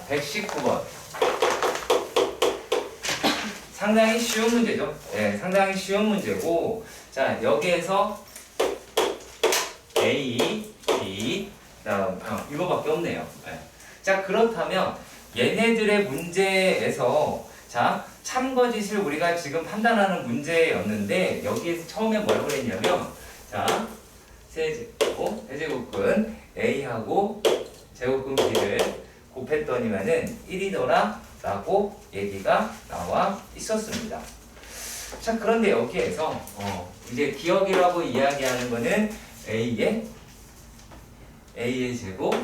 119번. 상당히 쉬운 문제죠. 네, 상당히 쉬운 문제고, 자, 여기에서 A, B, 다음, 이거밖에 없네요. 네. 자, 그렇다면 얘네들의 문제에서, 자, 참거짓을 우리가 지금 판단하는 문제였는데, 여기에서 처음에 뭐라고 그랬냐면, 자, 세제곱근 A하고 제곱근 B를 곱했더니만은 1이더라 라고 얘기가 나와 있었습니다. 자, 그런데 여기에서 이제 기억이라고 이야기하는 거는 A의 제곱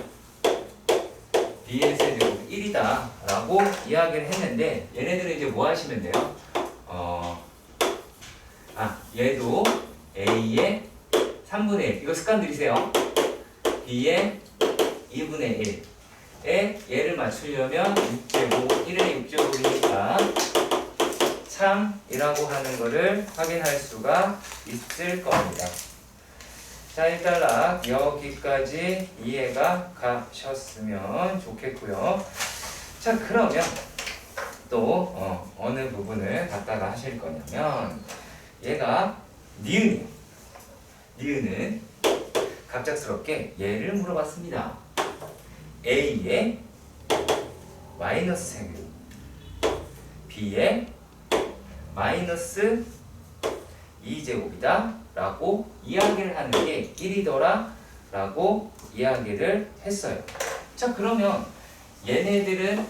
B의 세제곱 1이다 라고 이야기를 했는데, 얘네들은 이제 뭐 하시면 돼요? 얘도 A의 3분의 1, 이거 습관 들이세요. B의 2분의 1에 얘를 맞추려면 6제곱, 1의 6제곱이니까 참이라고 하는 거를 확인할 수가 있을 겁니다. 자, 일단 여기까지 이해가 가셨으면 좋겠고요. 자, 그러면 또 어느 부분을 갖다가 하실 거냐면, 얘가 니은은 갑작스럽게 얘를 물어봤습니다. A의 마이너스 세제곱, B의 마이너스 2제곱이다 라고 이야기를 하는 게 1이더라 라고 이야기를 했어요. 자, 그러면 얘네들은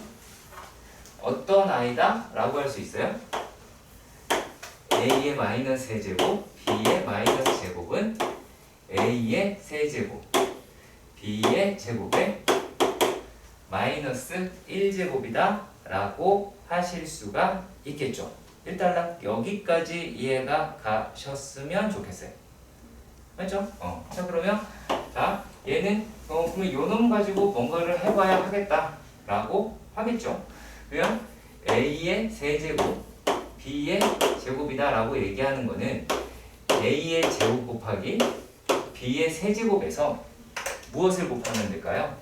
어떤 아이다 라고 할 수 있어요? A의 마이너스 세제곱, B의 마이너스 제곱은 A의 세제곱, B의 제곱에 마이너스 1제곱이다 라고 하실 수가 있겠죠. 일단 여기까지 이해가 가셨으면 좋겠어요. 맞죠? 자, 그러면 자, 얘는 그러면 요놈 가지고 뭔가를 해봐야 하겠다 라고 하겠죠. 그러면 A의 세제곱, B의 제곱이다 라고 얘기하는 거는 A의 제곱 곱하기 B의 세제곱에서 무엇을 곱하면 될까요?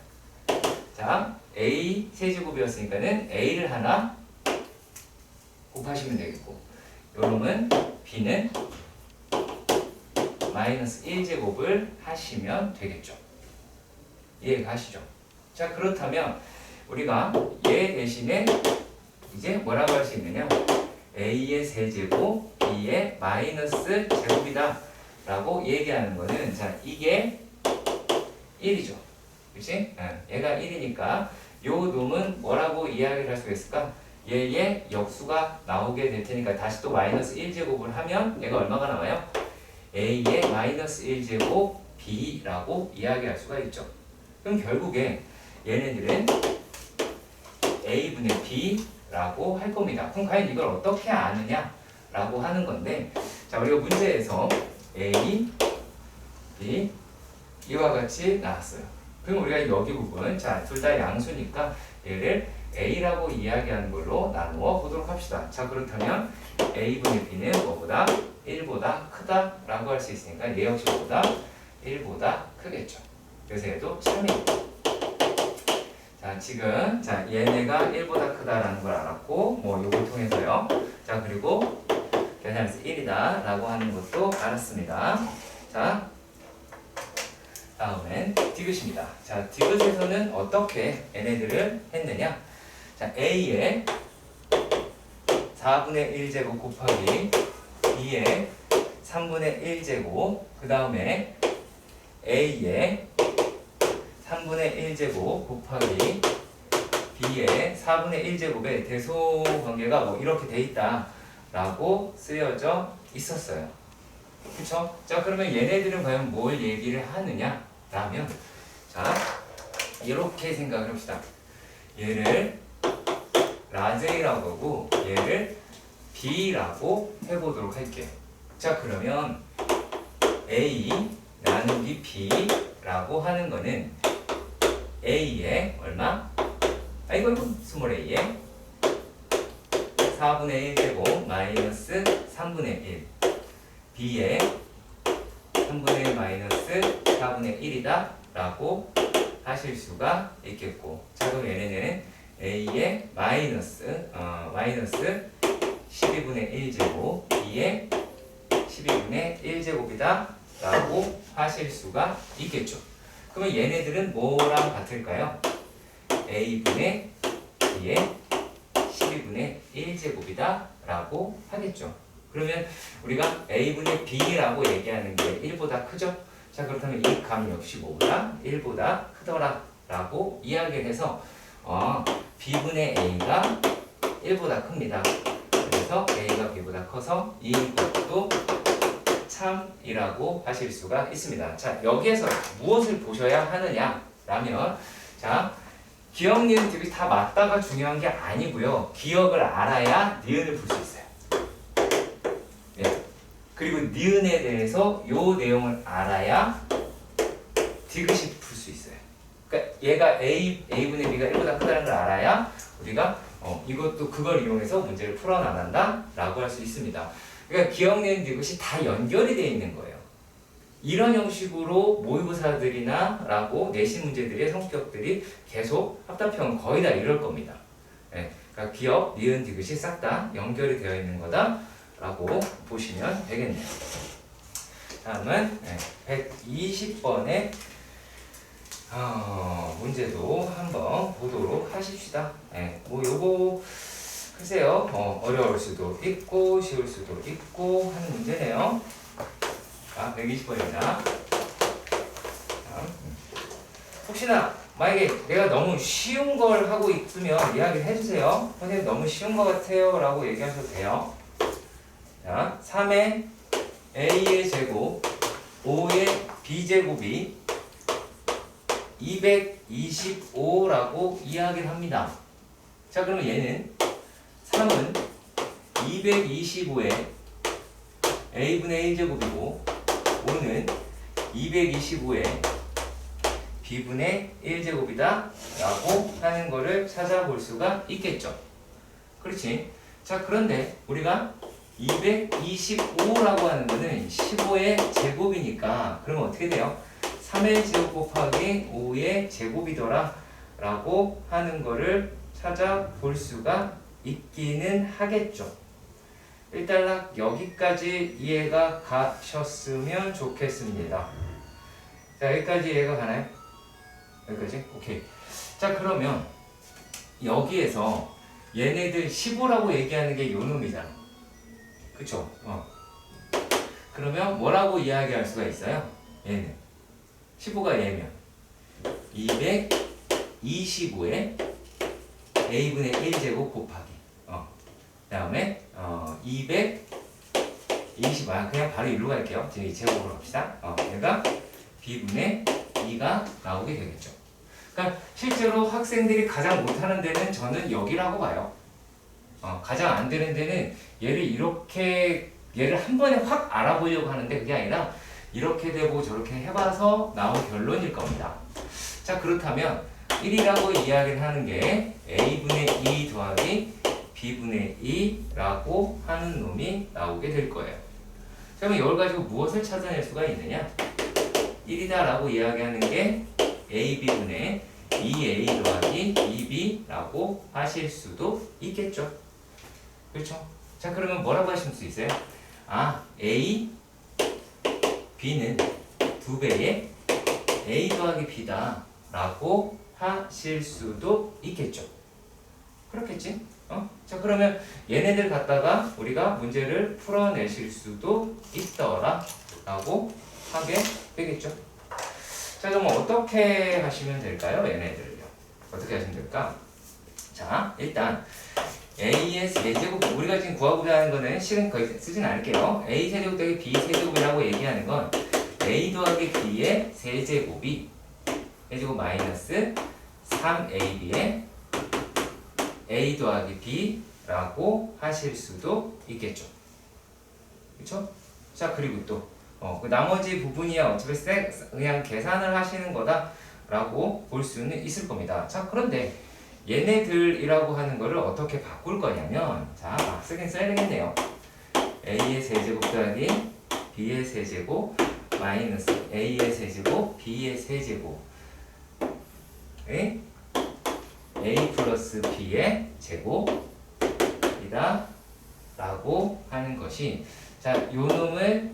자, A 세제곱이었으니까는 A를 하나 곱하시면 되겠고, 요놈은 B는 마이너스 1제곱을 하시면 되겠죠. 이해가 가시죠? 자, 그렇다면 우리가 얘 대신에 이제 뭐라고 할 수 있느냐? A의 세제곱, B의 마이너스 제곱이다 라고 얘기하는 거는, 자, 이게 1이죠. 그치? 얘가 1이니까 요 놈은 뭐라고 이야기를 할 수가 있을까? 얘의 역수가 나오게 될 테니까 다시 또 마이너스 1제곱을 하면 얘가 얼마가 나와요? A의 마이너스 1제곱 B라고 이야기할 수가 있죠. 그럼 결국에 얘네들은 A분의 B라고 할 겁니다. 그럼 과연 이걸 어떻게 아느냐 라고 하는 건데, 자, 우리가 문제에서 A, B 이와 같이 나왔어요. 그럼 우리가 여기 부분, 자, 둘 다 양수니까 얘를 A라고 이야기하는 걸로 나누어 보도록 합시다. 자, 그렇다면 A분의 B는 뭐보다? 1보다 크다라고 할 수 있으니까 얘 역시 뭐보다? 1보다 크겠죠. 그래서 얘도 참입니다. 자, 지금 자, 얘네가 1보다 크다라는 걸 알았고, 뭐 요걸 통해서요. 자, 그리고 계산해서 1이다 라고 하는 것도 알았습니다. 자, 다음엔 디귿입니다. 자, 디귿에서는 어떻게 얘네들을 했느냐? 자, A의 4분의 1제곱 곱하기 B의 3분의 1제곱, 그 다음에 A의 3분의 1제곱 곱하기 B의 4분의 1제곱의 대소관계가 뭐 이렇게 돼 있다 라고 쓰여져 있었어요. 그쵸? 자, 그러면 얘네들은 과연 뭘 얘기를 하느냐 라면, 자, 이렇게 생각을 합시다. 얘를 라제이라고 하고 얘를 B라고 해보도록 할게요. 자, 그러면 A 나누기 B라고 하는 거는 A의 얼마? 이거 스몰 A의 4분의 1제곱 마이너스 3분의 1 B의 3분의 1 마이너스 4분의 1이다 라고 하실 수가 있겠고, 자, 그럼 얘네는 A의 마이너스 12분의 1제곱 B의 12분의 1제곱이다 라고 하실 수가 있겠죠. 그러면 얘네들은 뭐랑 같을까요? A분의 B의 12분의 1제곱이다 라고 하겠죠. 그러면 우리가 A분의 B라고 얘기하는 게 1보다 크죠? 자, 그렇다면 이 값 역시 뭐보다 1보다 크더라 라고 이야기를 해서 B분의 A가 1보다 큽니다. 그래서 A가 B보다 커서 이것도 참이라고 하실 수가 있습니다. 자, 여기에서 무엇을 보셔야 하느냐 라면, 자, 기억, 니은, 디귿이 다 맞다가 중요한 게 아니고요. 기억을 알아야 니은을 풀 수 있어요. 네. 그리고 니은에 대해서 요 내용을 알아야 디귿이 풀 수 있어요. 그러니까 얘가 A분의 B가 1보다 크다는 걸 알아야 우리가 이것도 그걸 이용해서 문제를 풀어나간다 라고 할 수 있습니다. 그러니까 기억, 니은, 디귿이 다 연결이 되어 있는 거예요. 이런 형식으로 모의고사들이나 라고 내신 문제들의 성격들이 계속 합답형은 거의 다 이럴 겁니다. 네, 그러니까 기억, 니은, 디귿이 싹 다 연결이 되어 있는 거다 라고 보시면 되겠네요. 다음은 120번의 문제도 한번 보도록 하십시다. 뭐 요거 글쎄요, 어려울 수도 있고 쉬울 수도 있고 하는 문제네요. 120번입니다. 혹시나 만약에 내가 너무 쉬운 걸 하고 있으면 이야기를 해주세요. 선생님 너무 쉬운 것 같아요 라고 얘기하셔도 돼요. 자, 3의 A의 제곱 5의 B제곱이 225라고 이야기를 합니다. 자, 그러면 얘는 3은 225의 A분의 1제곱이고 5는 225의 B분의 1제곱이다 라고 하는 거를 찾아볼 수가 있겠죠. 그렇지? 자, 그런데 우리가 225라고 하는 거는 15의 제곱이니까 그러면 어떻게 돼요? 3의 제곱 곱하기 5의 제곱이더라 라고 하는 거를 찾아볼 수가 있기는 하겠죠. 일단 여기까지 이해가 가셨으면 좋겠습니다. 자, 여기까지 이해가 가나요? 여기까지? 오케이. 자, 그러면 여기에서 얘네들 15라고 얘기하는 게 요 놈이잖아. 그쵸? 그러면 뭐라고 이야기할 수가 있어요? 얘는 15가 얘면 225에 A분의 1제곱 곱하기 그 다음에 220 그냥 바로 일로 갈게요. 지금 이 제곱으로 갑시다. 얘가 B분의 2가 나오게 되겠죠. 그러니까 실제로 학생들이 가장 못하는 데는 저는 여기라고 봐요. 가장 안 되는 데는 얘를 한 번에 확 알아보려고 하는데 그게 아니라 이렇게 되고 저렇게 해봐서 나온 결론일 겁니다. 자, 그렇다면 1이라고 이야기를 하는 게 A분의 2 더하기 B분의 2라고 하는 놈이 나오게 될 거예요. 자, 그럼 이걸 가지고 무엇을 찾아낼 수가 있느냐? 1이다라고 이야기하는 게 AB분의 2A 더하기 2B라고 하실 수도 있겠죠. 그렇죠? 자, 그러면 뭐라고 하실 수 있어요? A, B는 2배의 A 더하기 B다 라고 하실 수도 있겠죠. 그렇겠지? 자, 그러면 얘네들 갖다가 우리가 문제를 풀어내실 수도 있더라 라고 하게 되겠죠. 자, 그럼 어떻게 하시면 될까요? 얘네들을요. 어떻게 하시면 될까? 자, 일단 A의 세제곱, 우리가 지금 구하고자 하는 거는 실은 거의 쓰진 않을게요. A 세제곱 더하기 B 세제곱이라고 얘기하는 건 A 더하기 B의 세제곱이 세제곱 마이너스 3AB의 A 더하기 B라고 하실 수도 있겠죠. 그렇죠? 자, 그리고 또 그 나머지 부분이야 어차피 그냥 계산을 하시는 거다라고 볼 수는 있을 겁니다. 자, 그런데 얘네들이라고 하는 거를 어떻게 바꿀 거냐면, 자, 쓰긴 써야 되겠네요. A의 세제곱 더하기 B의 세제곱 마이너스 A의 세제곱 B의 세제곱 a 플러스 b의 제곱이다 라고 하는 것이, 자, 요 놈을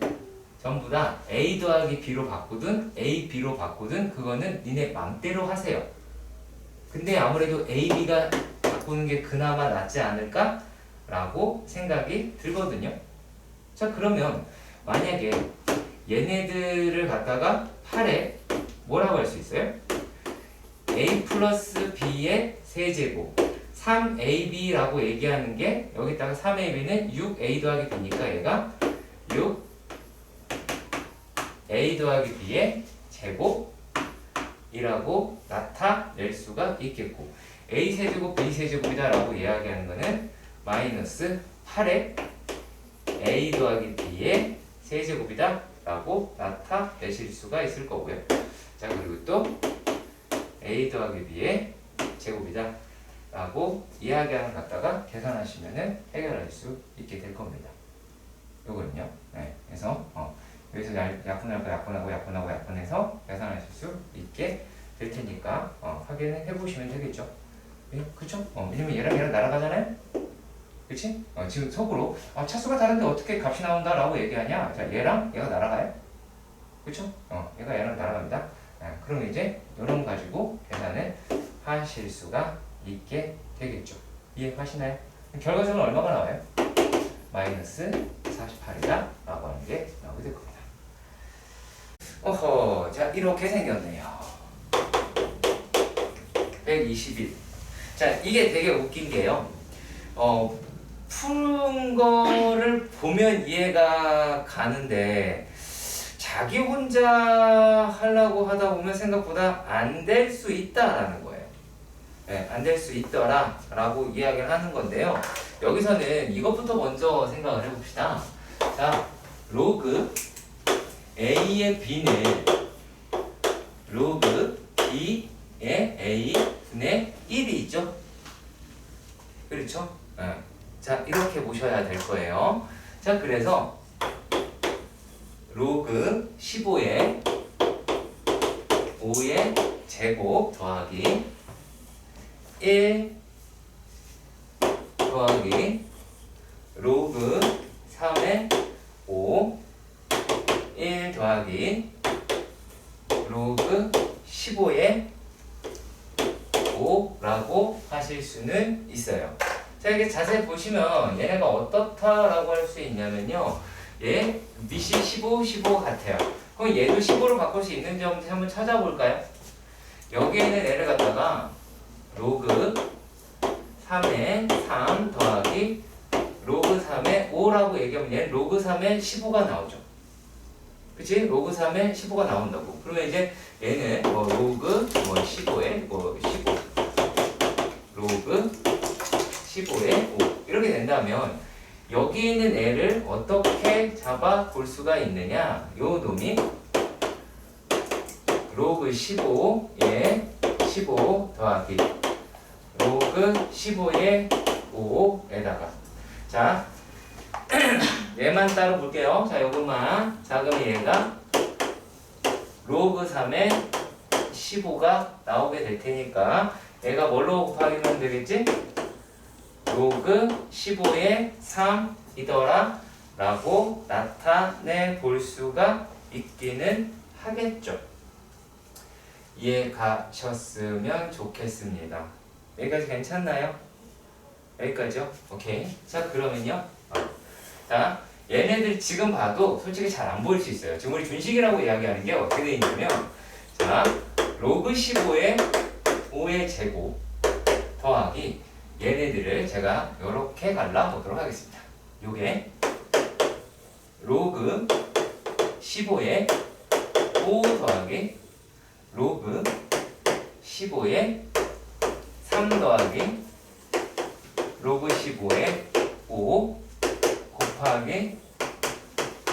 전부 다 a 더하기 b로 바꾸든 a, b로 바꾸든 그거는 니네 맘대로 하세요. 근데 아무래도 a, b가 바꾸는 게 그나마 낫지 않을까? 라고 생각이 들거든요. 자, 그러면 만약에 얘네들을 갖다가 8에 뭐라고 할 수 있어요? a 플러스 b의 세제곱 3ab라고 얘기하는 게, 여기다가 3ab는 6a 더하기 b니까 얘가 6a 더하기 b의 제곱이라고 나타낼 수가 있겠고, a 세제곱 b 세제곱이다 라고 이야기하는 거는 마이너스 8의 a 더하기 b의 세제곱이다 라고 나타내실 수가 있을 거고요. 자, 그리고 또 a 더하기 b의 제곱이다 라고 이야기하는 것 갖다가 계산하시면은 해결할 수 있게 될 겁니다. 요거는요. 네. 그래서 여기서 약분해서 계산하실 수 있게 될 테니까 확인을 해보시면 되겠죠. 예? 그쵸? 왜냐면 얘랑 날아가잖아요? 그치? 지금 속으로 차수가 다른데 어떻게 값이 나온다 라고 얘기하냐? 자, 얘랑 얘가 날아가요? 그쵸? 얘가 얘랑 날아갑니다. 그럼 이제 요런 가지고 계산을 하실 수가 있게 되겠죠. 이해하시나요? 결과적으로 얼마가 나와요? 마이너스 48이다 라고 하는 게 나오게 될 겁니다. 어허, 자, 이렇게 생겼네요. 121. 자, 이게 되게 웃긴 게요. 푸는 거를 보면 이해가 가는데 자기 혼자 하려고 하다 보면 생각보다 안 될 수 있다라는 거예요. 네, 안 될 수 있더라 라고 이야기를 하는 건데요. 여기서는 이것부터 먼저 생각을 해봅시다. 자, 로그 a의 b는 로그 b의 a 분의 1이 있죠? 그렇죠? 네. 자, 이렇게 보셔야 될 거예요. 자, 그래서 로그 15의 5의 제곱 더하기 1 더하기 로그 3의 5 1 더하기 로그 15의 5라고 하실 수는 있어요. 자, 이렇게 자세히 보시면 얘네가 어떻다라고 할 수 있냐면요. 얘 밑이 15, 15 같아요. 그럼 얘도 15로 바꿀 수 있는지 한번 찾아볼까요? 여기에 있는 애를 갖다가 로그 3의 3 더하기 로그 3의 5라고 얘기하면 얘는 로그 3의 15가 나오죠. 그치? 로그 3의 15가 나온다고. 그러면 이제 얘는 로그 15의 15 로그 15의 5 이렇게 된다면 여기 있는 애를 어떻게 잡아 볼 수가 있느냐? 요 놈이 로그 15의 15 더하기 로그 15의 5에다가, 자, 얘만 따로 볼게요. 자, 요것만. 자, 그럼 얘가 로그 3의 15가 나오게 될 테니까 얘가 뭘로 곱하기면 되겠지? 로그 15의 3이더라 라고 나타내 볼 수가 있기는 하겠죠. 이해 가셨으면 좋겠습니다. 여기까지 괜찮나요? 여기까지요? 오케이. 자, 그러면요. 자, 얘네들 지금 봐도 솔직히 잘 안 보일 수 있어요. 지금 우리 준식이라고 이야기하는 게 어떻게 되어 있냐면, 자, 로그 15의 5의 제곱 더하기 얘네들을 제가 이렇게 갈라보도록 하겠습니다. 요게 로그 15의 5 더하기 로그 15의 3 더하기 로그 15의 5 곱하기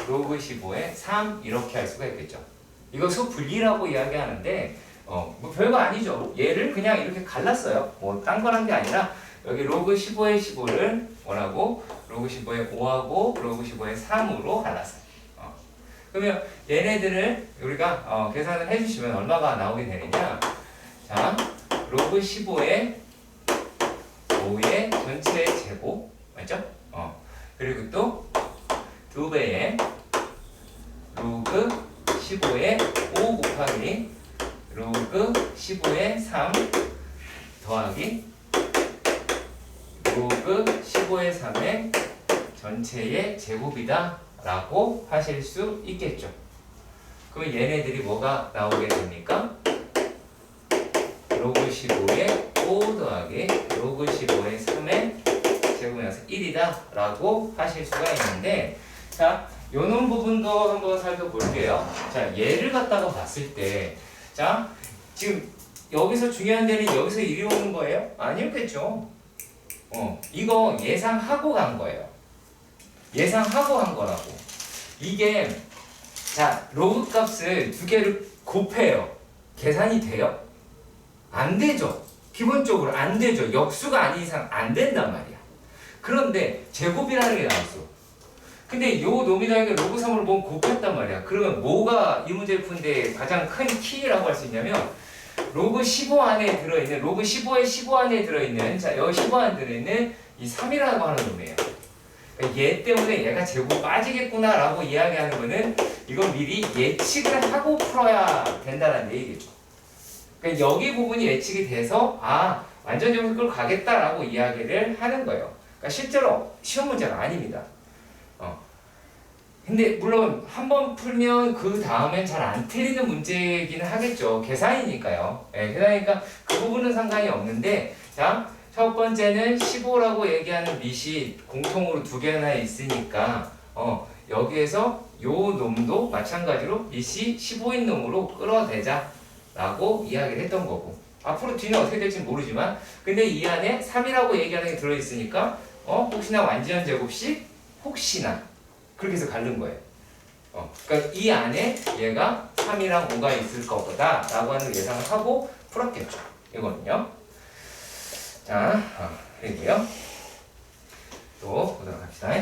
로그 15의 3 이렇게 할 수가 있겠죠. 이거 수분리라고 이야기하는데 뭐 별거 아니죠. 얘를 그냥 이렇게 갈랐어요. 뭐 딴 거란 게 아니라 여기 로그 15의 15를 뭐라고? 로그 15의 5하고 로그 15의 3으로 갈랐어요. 그러면 얘네들을 우리가 계산을 해주시면 얼마가 나오게 되느냐? 자, 로그 15의 5의 전체 제곱 맞죠? 그리고 또 2배의 로그 15의 5 곱하기 로그 15의 3 더하기 로그 15의 3의 전체의 제곱이다 라고 하실 수 있겠죠. 그럼 얘네들이 뭐가 나오게 됩니까? 로그 15의 5 더하기 로그 15의 3의 제곱이라서 1이다 라고 하실 수가 있는데, 자, 요런 부분도 한번 살펴볼게요. 자, 얘를 갖다가 봤을 때, 자, 지금 여기서 중요한 데는 여기서 1이 오는 거예요? 아니었겠죠. 이거 예상하고 간 거예요. 예상하고 한 거라고. 이게, 자, 로그 값을 두 개를 곱해요. 계산이 돼요? 안 되죠. 기본적으로 안 되죠. 역수가 아닌 이상 안 된단 말이야. 그런데 제곱이라는 게 나왔어. 근데 요 놈이 나에게 로그 3으로 보면 곱했단 말이야. 그러면 뭐가 이 문제를 푸는데 가장 큰 키라고 할 수 있냐면, 로그 15 안에 들어있는, 로그 15의 15 안에 들어있는, 자, 여기 15 안에 들어있는 이 3이라고 하는 놈이에요. 그러니까 얘 때문에 얘가 제곱 빠지겠구나 라고 이야기하는 거는 이건 미리 예측을 하고 풀어야 된다는 얘기겠죠. 그러니까 여기 부분이 예측이 돼서 완전 제곱을 끌고 가겠다라고 이야기를 하는 거예요. 그러니까 실제로 시험 문제가 아닙니다. 근데 물론 한 번 풀면 그 다음엔 잘 안 틀리는 문제이기는 하겠죠. 계산이니까요. 계산이니까 그 부분은 상관이 없는데, 자, 첫 번째는 15라고 얘기하는 밑이 공통으로 두 개나 있으니까 여기에서 요 놈도 마찬가지로 밑이 15인 놈으로 끌어내자 라고 이야기를 했던 거고, 앞으로 뒤는 어떻게 될지 모르지만 근데 이 안에 3이라고 얘기하는 게 들어있으니까 혹시나 완전 제곱식 혹시나 그렇게 해서 가른 거예요. 그러니까 이 안에 얘가 3이랑 5가 있을 거다 라고 하는 예상을 하고 풀었겠죠. 이거는요. 자, 그리고요. 또 보도록 합시다.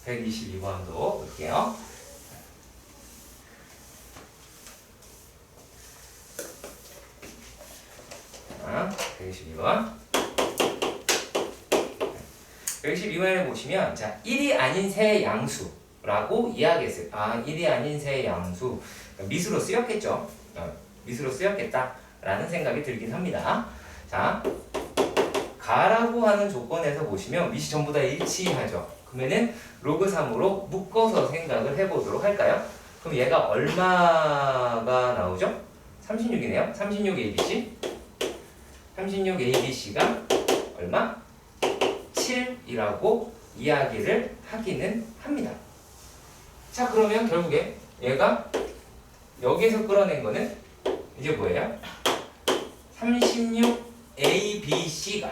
122번도 볼게요. 자, 122번. 112번에 보시면, 자, 1이 아닌 새 양수라고 이야기했어요. 1이 아닌 새 양수. 그러니까 미수로 쓰였겠죠. 미수로 쓰였겠다라는 생각이 들긴 합니다. 자, 가라고 하는 조건에서 보시면 밑이 전부 다 일치하죠. 그러면은 로그 3으로 묶어서 생각을 해보도록 할까요? 그럼 얘가 얼마가 나오죠? 36이네요. 36abc. 36abc가 얼마? 7이라고 이야기를 하기는 합니다. 자, 그러면 결국에 얘가 여기에서 끌어낸 거는 이제 뭐예요? 36abc가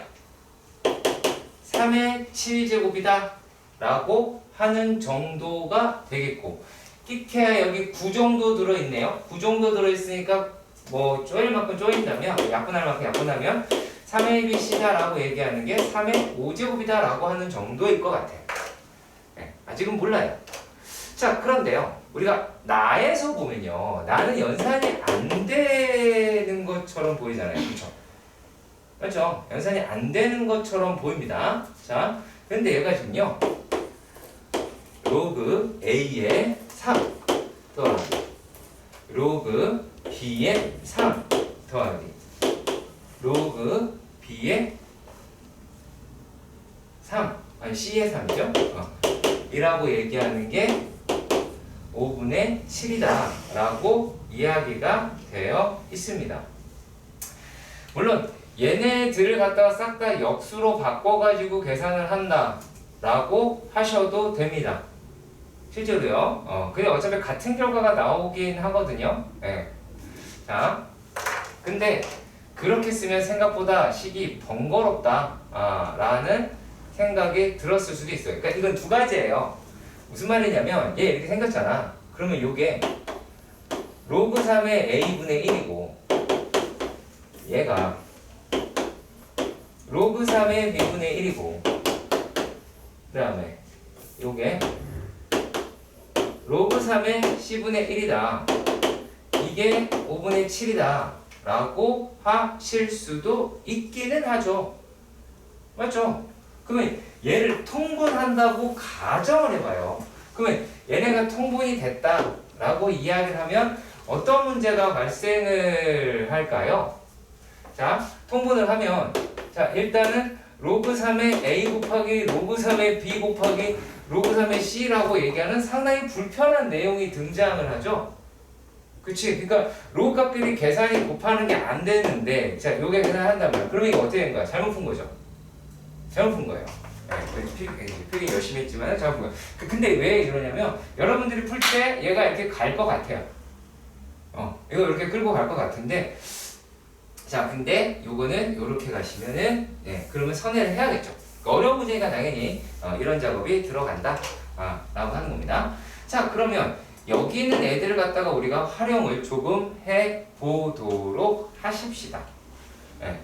3의 7제곱이다 라고 하는 정도가 되겠고, 끼케야 여기 9 정도 들어있네요. 9 정도 들어있으니까 뭐 쪼일 만큼 쪼인다면, 약분할 만큼 약분하면 3abc다 라고 얘기하는 게 3의 5제곱이다 라고 하는 정도일 것 같아요. 아직은 몰라요. 자, 그런데요, 우리가 나에서 보면요, 나는 연산이 안 되는 것처럼 보이잖아요. 그렇죠? 그렇죠? 연산이 안 되는 것처럼 보입니다. 자, 근데 얘가 지금요, 로그 a의 3 더하기 로그 b의 3 더하기 로그 b의 3, c의 3이죠? 이라고 얘기하는 게 5분의 7이다 라고 이야기가 되어 있습니다. 물론 얘네들을 갖다가 싹 다 역수로 바꿔가지고 계산을 한다 라고 하셔도 됩니다. 실제로요. 근데 어차피 같은 결과가 나오긴 하거든요. 자, 근데 그렇게 쓰면 생각보다 식이 번거롭다 라는 생각이 들었을 수도 있어요. 그러니까 이건 두 가지예요. 무슨 말이냐면 얘 이렇게 생겼잖아. 그러면 요게 로그 3의 a분의 1이고 얘가 로그 3의 b분의 1이고 그 다음에 요게 로그 3의 c분의 1이다. 이게 5분의 7이다 라고 하실 수도 있기는 하죠. 맞죠? 그러면 얘를 통분한다고 가정을 해봐요. 그러면 얘네가 통분이 됐다라고 이야기를 하면 어떤 문제가 발생을 할까요? 자, 통분을 하면 자 일단은 로그 3의 A 곱하기 로그 3의 B 곱하기 로그 3의 C라고 얘기하는 상당히 불편한 내용이 등장을 하죠. 그치? 그러니까 로그 값끼리 계산이 곱하는 게 안 되는데 자 요게 계산한단 말이야. 그러면 이거 어떻게 된 거야? 잘못 푼 거죠? 잘못 푼 거예요. 필기 열심히 했지만 잘못 푼 거예요. 근데 왜 이러냐면 여러분들이 풀 때 얘가 이렇게 갈 것 같아요. 이거 이렇게 끌고 갈 것 같은데 자 근데 요거는 요렇게 가시면은 그러면 선회를 해야겠죠. 그러니까 어려운 문제니까 당연히 이런 작업이 들어간다 라고 하는 겁니다. 자 그러면 여기 있는 애들을 갖다가 우리가 활용을 조금 해보도록 하십시다.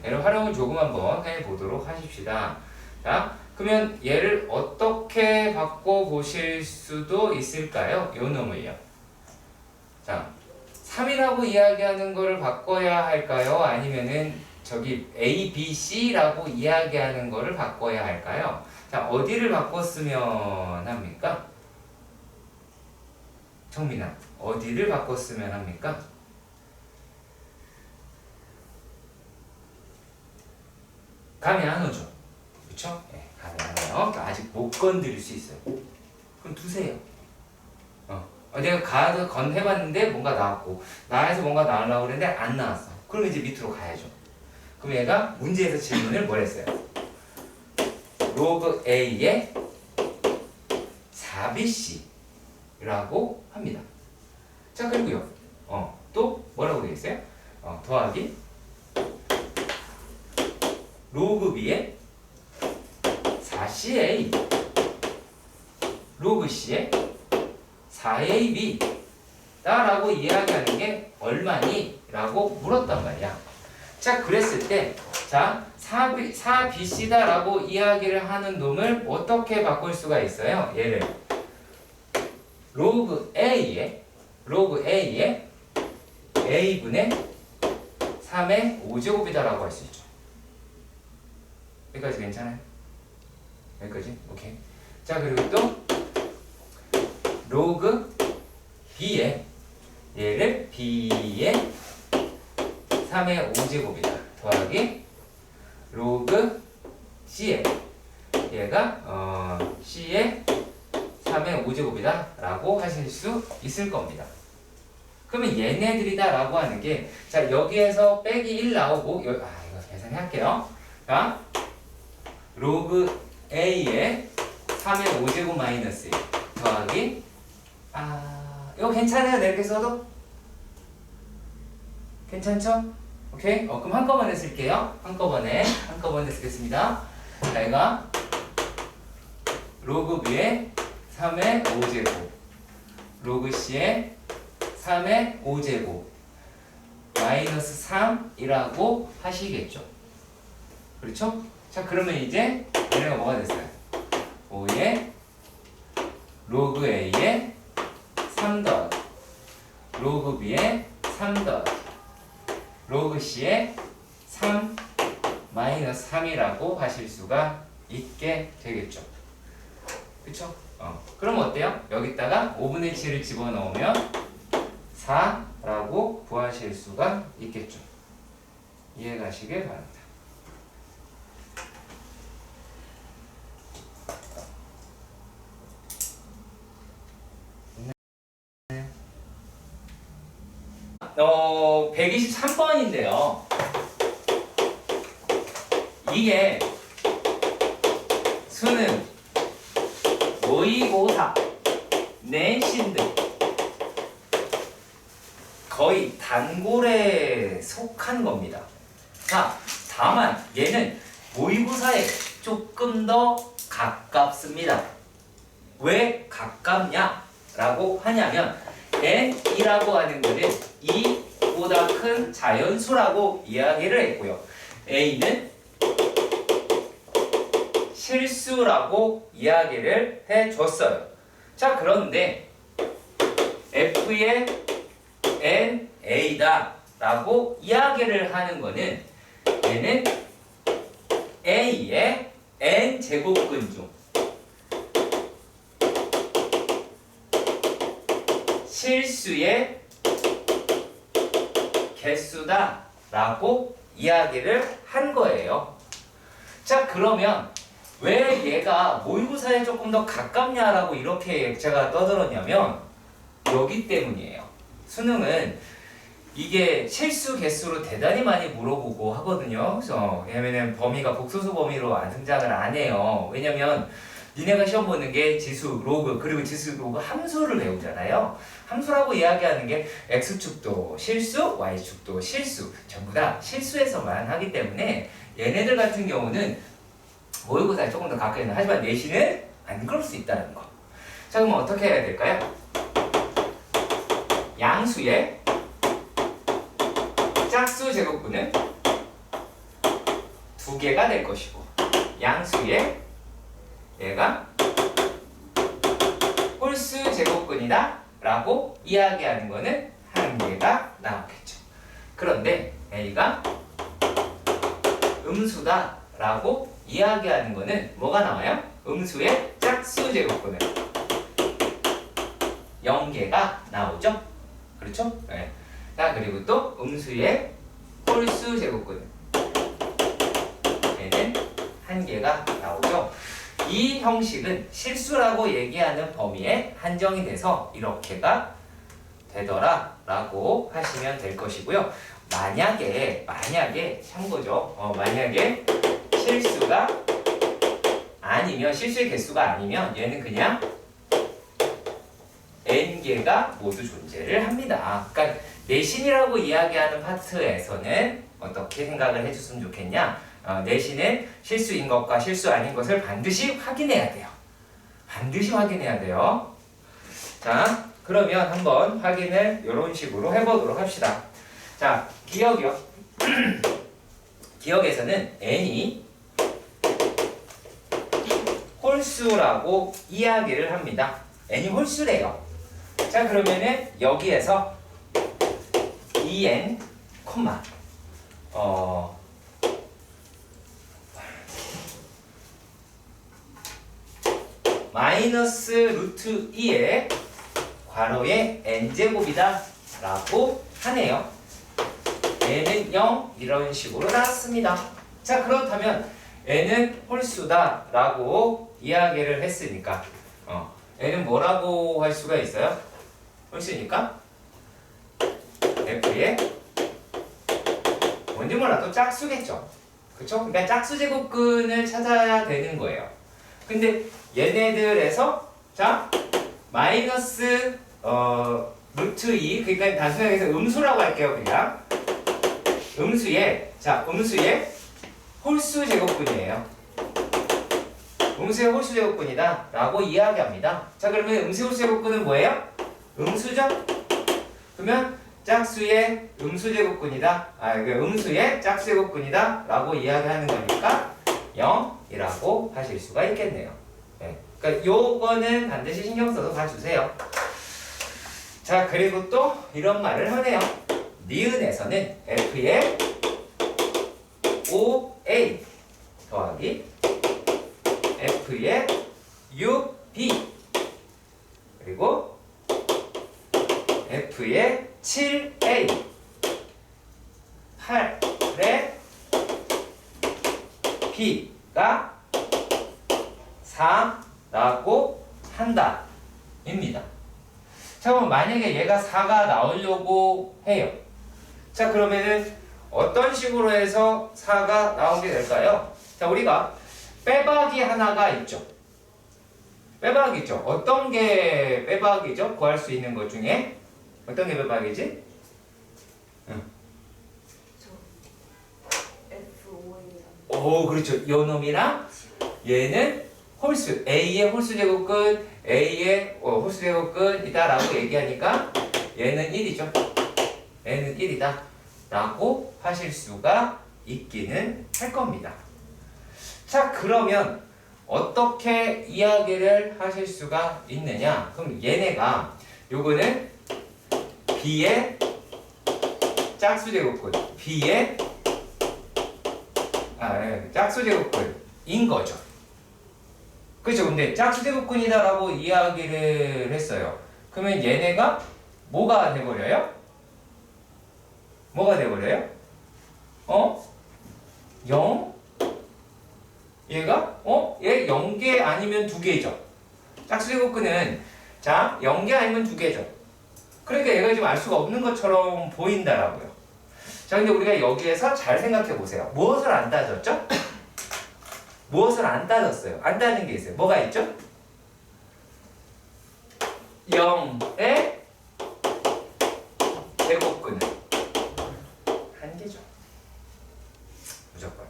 얘를 활용을 조금 한번 해보도록 하십시다. 자, 그러면 얘를 어떻게 바꿔보실 수도 있을까요? 요 놈을요. 자, 3이라고 이야기하는 거를 바꿔야 할까요? 아니면은 저기 A, B, C라고 이야기하는 거를 바꿔야 할까요? 자, 어디를 바꿨으면 합니까? 정민아, 어디를 바꿨으면 합니까? 감이 안 오죠? 그쵸? 감이 안 와요. 그러니까 아직 못 건드릴 수 있어요. 그럼 두세요. 내가 해봤는데 뭔가 나왔고, 나에서 뭔가 나오려고 그랬는데 안 나왔어. 그럼 이제 밑으로 가야죠. 그럼 얘가 문제에서 질문을 뭘 했어요? 로그 A의 4BC라고 합니다. 자, 그리고요. 또 뭐라고 되어 있어요? 더하기 로그 B의 4CA 로그 C의 4AB 라고 이야기하는 게 얼마니? 라고 물었단 말이야. 자, 그랬을 때 자, 4BC다 라고 이야기를 하는 놈을 어떻게 바꿀 수가 있어요? 얘를 로그 A의 A분의 3의 5제곱이다 라고 할 수 있죠. 여기까지 괜찮아요? 여기까지? 오케이. 자, 그리고 또 로그 B의 얘를 B의 3의 5제곱이다 더하기 로그 C의 얘가 C의 3의 5제곱이다 라고 하실 수 있을 겁니다. 그러면 얘네들이다 라고 하는 게 자 여기에서 빼기 1 나오고 이거 계산할게요. 자 로그 A의 3의 5제곱 마이너스 1 더하기 이거 괜찮아요? 네, 이렇게 써도? 괜찮죠? 오케이? 그럼 한꺼번에 쓸게요. 한꺼번에 쓰겠습니다. 자, 얘가 로그 B의 3의 5제곱 로그 C의 3의 5제곱 마이너스 3이라고 하시겠죠. 그렇죠? 자, 그러면 이제 얘네가 뭐가 됐어요? 5의 로그 A의 3 더하기 로그 B의 3 더하기 로그 C의 3 마이너스 3이라고 하실 수가 있게 되겠죠. 그쵸? 그럼 어때요? 여기다가 5분의 7을 집어넣으면 4라고 구하실 수가 있겠죠. 이해가시길 바랍니다. 네. 123번인데요. 이게 수능, 모의고사, 내신 등 거의 단골에 속한 겁니다. 자, 다만 얘는 모의고사에 조금 더 가깝습니다. 왜 가깝냐? 라고 하냐면 n이라고 하는 것은 2보다 큰 자연수라고 이야기를 했고요. a는 실수라고 이야기를 해줬어요. 자, 그런데 f의 n a다 라고 이야기를 하는 거는 얘는 A의 n제곱근 중 실수의 개수다 라고 이야기를 한 거예요. 자, 그러면 왜 얘가 모의고사에 조금 더 가깝냐라고 이렇게 제가 떠들었냐면 여기 때문이에요. 수능은 이게 실수 개수로 대단히 많이 물어보고 하거든요. 그래서 왜냐면은 범위가 복소수 범위로 등장을 안 해요. 왜냐면 니네가 시험 보는 게 지수, 로그, 그리고 지수, 로그 함수를 배우잖아요. 함수라고 이야기하는 게 x축도 실수, y축도 실수, 전부 다 실수에서만 하기 때문에 얘네들 같은 경우는 모의고사에 조금 더 가까이 있는, 하지만 내신은 안 그럴 수 있다는 거. 자, 그럼 어떻게 해야 될까요? 양수의 짝수 제곱근은 두 개가 될 것이고, 양수의 얘가 홀수 제곱근이다 라고 이야기하는 거는 한 개가 나오겠죠. 그런데 A가 음수다 라고 이야기하는 거는 뭐가 나와요? 음수의 짝수 제곱근은 0개가 나오죠. 그렇죠? 네. 자, 그리고 또 음수의 홀수 제곱근은 얘는 한 개가 나오죠. 이 형식은 실수라고 얘기하는 범위에 한정이 돼서 이렇게가 되더라 라고 하시면 될 것이고요. 만약에 참고죠. 만약에 실수가 아니면, 실수의 개수가 아니면 얘는 그냥 n개가 모두 존재를 합니다. 그러니까 내신이라고 이야기하는 파트에서는 어떻게 생각을 해줬으면 좋겠냐? 내신은 실수인 것과 실수 아닌 것을 반드시 확인해야 돼요. 반드시 확인해야 돼요. 자, 그러면 한번 확인을 이런 식으로 해보도록 합시다. 자, 기억이요. 기억에서는 n이 홀수라고 이야기를 합니다. n이 홀수래요. 자, 그러면은 여기에서 2n, 마이너스 루트 2의 괄호의 n제곱이다 라고 하네요. n은 0 이런 식으로 나왔습니다. 자, 그렇다면 n은 홀수다 라고 이야기를 했으니까 n은 뭐라고 할 수가 있어요? 홀수니까 f의 뭔지 몰라도 짝수겠죠. 그쵸? 그러니까 짝수 제곱근을 찾아야 되는 거예요. 근데 얘네들에서 자 마이너스 루트 2, 그러니까 단순하게 해서 음수라고 할게요. 그냥 음수의 홀수 제곱근이에요. 음수의 홀수 제곱근이다 라고 이야기합니다. 자, 그러면 음수의 홀수 제곱근은 뭐예요? 음수죠? 그러면 짝수의 음수 제곱근이다, 음수의 짝수 제곱근이다 라고 이야기하는 거니까 0이라고 하실 수가 있겠네요. 네. 그러니까 요거는 반드시 신경 써서 봐주세요. 자, 그리고 또 이런 말을 하네요. 니은에서는 f의 OA 더하기 f의 UB 그리고 f의 7A 8의 B가 4라고 한다 입니다. 자, 그럼 만약에 얘가 4가 나오려고 해요. 자, 그러면은 어떤 식으로 해서 4가 나오게 될까요? 자, 우리가 빼박이 하나가 있죠. 빼박이 있죠. 어떤 게 빼박이죠? 구할 수 있는 것 중에 어떤 게 빼박이지? 오, 그렇죠. 요 놈이랑 얘는 홀수, A의 홀수 제곱근, A의 홀수 제곱근이다 라고 얘기하니까 얘는 1이죠. 얘는 1이다 라고 하실 수가 있기는 할 겁니다. 자, 그러면 어떻게 이야기를 하실 수가 있느냐? 그럼 얘네가 요거는 B의 짝수 제곱근 B의 짝수 제곱근인 거죠. 그렇죠. 근데 짝수 제곱근이다라고 이야기를 했어요. 그러면 얘네가 뭐가 돼버려요? 뭐가 돼버려요? 0? 얘가? 얘 0개 아니면 2개죠. 짝수 제곱근은 자 0개 아니면 2개죠. 그러니까 얘가 지금 알 수가 없는 것처럼 보인다라고요. 자, 근데 우리가 여기에서 잘 생각해 보세요. 무엇을 안 따졌죠? 무엇을 안 따졌어요? 안 따진 게 있어요. 뭐가 있죠? 0의 제곱근은 한 개죠. 무조건.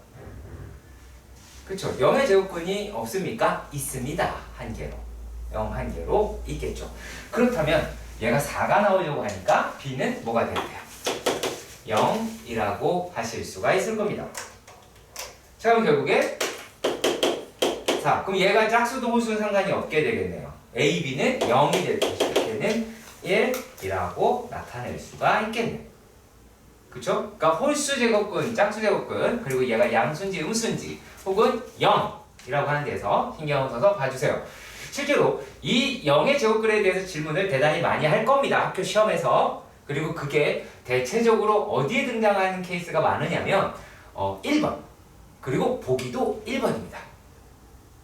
그쵸? 0의 제곱근이 없습니까? 있습니다. 한 개로. 0 한 개로 있겠죠. 그렇다면 얘가 4가 나오려고 하니까 B는 뭐가 돼야 돼요? 0이라고 하실 수가 있을 겁니다. 자, 그럼 결국에 자, 그럼 얘가 짝수도 홀수는 상관이 없게 되겠네요. A, B는 0이 될 것이고 얘는 1이라고 나타낼 수가 있겠네요. 그쵸? 그러니까 홀수 제곱근, 짝수 제곱근, 그리고 얘가 양수인지 음수인지 혹은 0이라고 하는 데서 신경을 써서 봐주세요. 실제로 이 0의 제곱근에 대해서 질문을 대단히 많이 할 겁니다. 학교 시험에서. 그리고 그게 대체적으로 어디에 등장하는 케이스가 많으냐면 1번 그리고 보기도 1번입니다.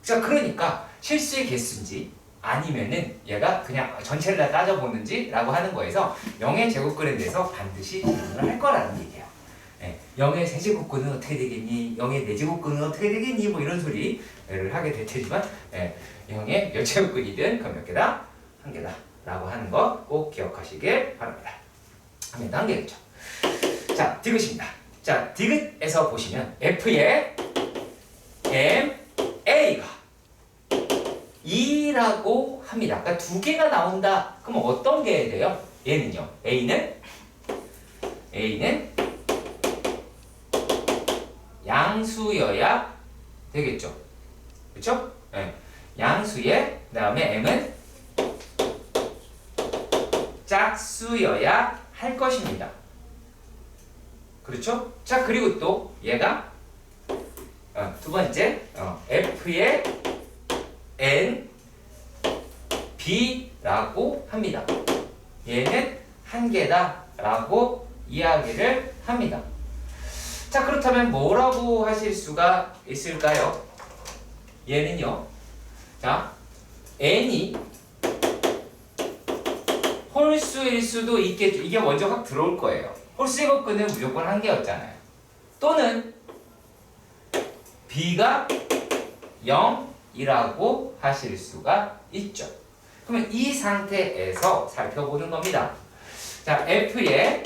자, 그러니까 실수의 개수인지 아니면은 얘가 그냥 전체를 다 따져보는지 라고 하는 거에서 0의 제곱근에 대해서 반드시 질문을 할 거라는 얘기예요. 0의 세제곱근은 어떻게 되겠니? 0의 네제곱근은 어떻게 되겠니? 뭐 이런 소리를 하게 될 테지만 0의 몇 제곱근이든 그 몇 개다? 한 개다 라고 하는 거 꼭 기억하시길 바랍니다. 하면 한 개겠죠. 자, 디귿입니다. 자, 디귿에서 보시면 F의 MA가 2라고 합니다. 그러니까 2개가 나온다. 그럼 어떤 게 돼요? 얘는요. A는 양수여야 되겠죠. 그렇죠? 네. 양수에 그다음에 M은 짝수여야 할 것입니다. 그렇죠? 자, 그리고 또 얘가 두 번째 F의 N B라고 합니다. 얘는 한 개다라고 이야기를 합니다. 자, 그렇다면 뭐라고 하실 수가 있을까요? 얘는요. 자, N이 홀수일 수도 있겠죠. 이게 먼저 확 들어올 거예요. 홀수 제곱근은 무조건 한 개였잖아요. 또는 B가 0이라고 하실 수가 있죠. 그러면 이 상태에서 살펴보는 겁니다. 자, F의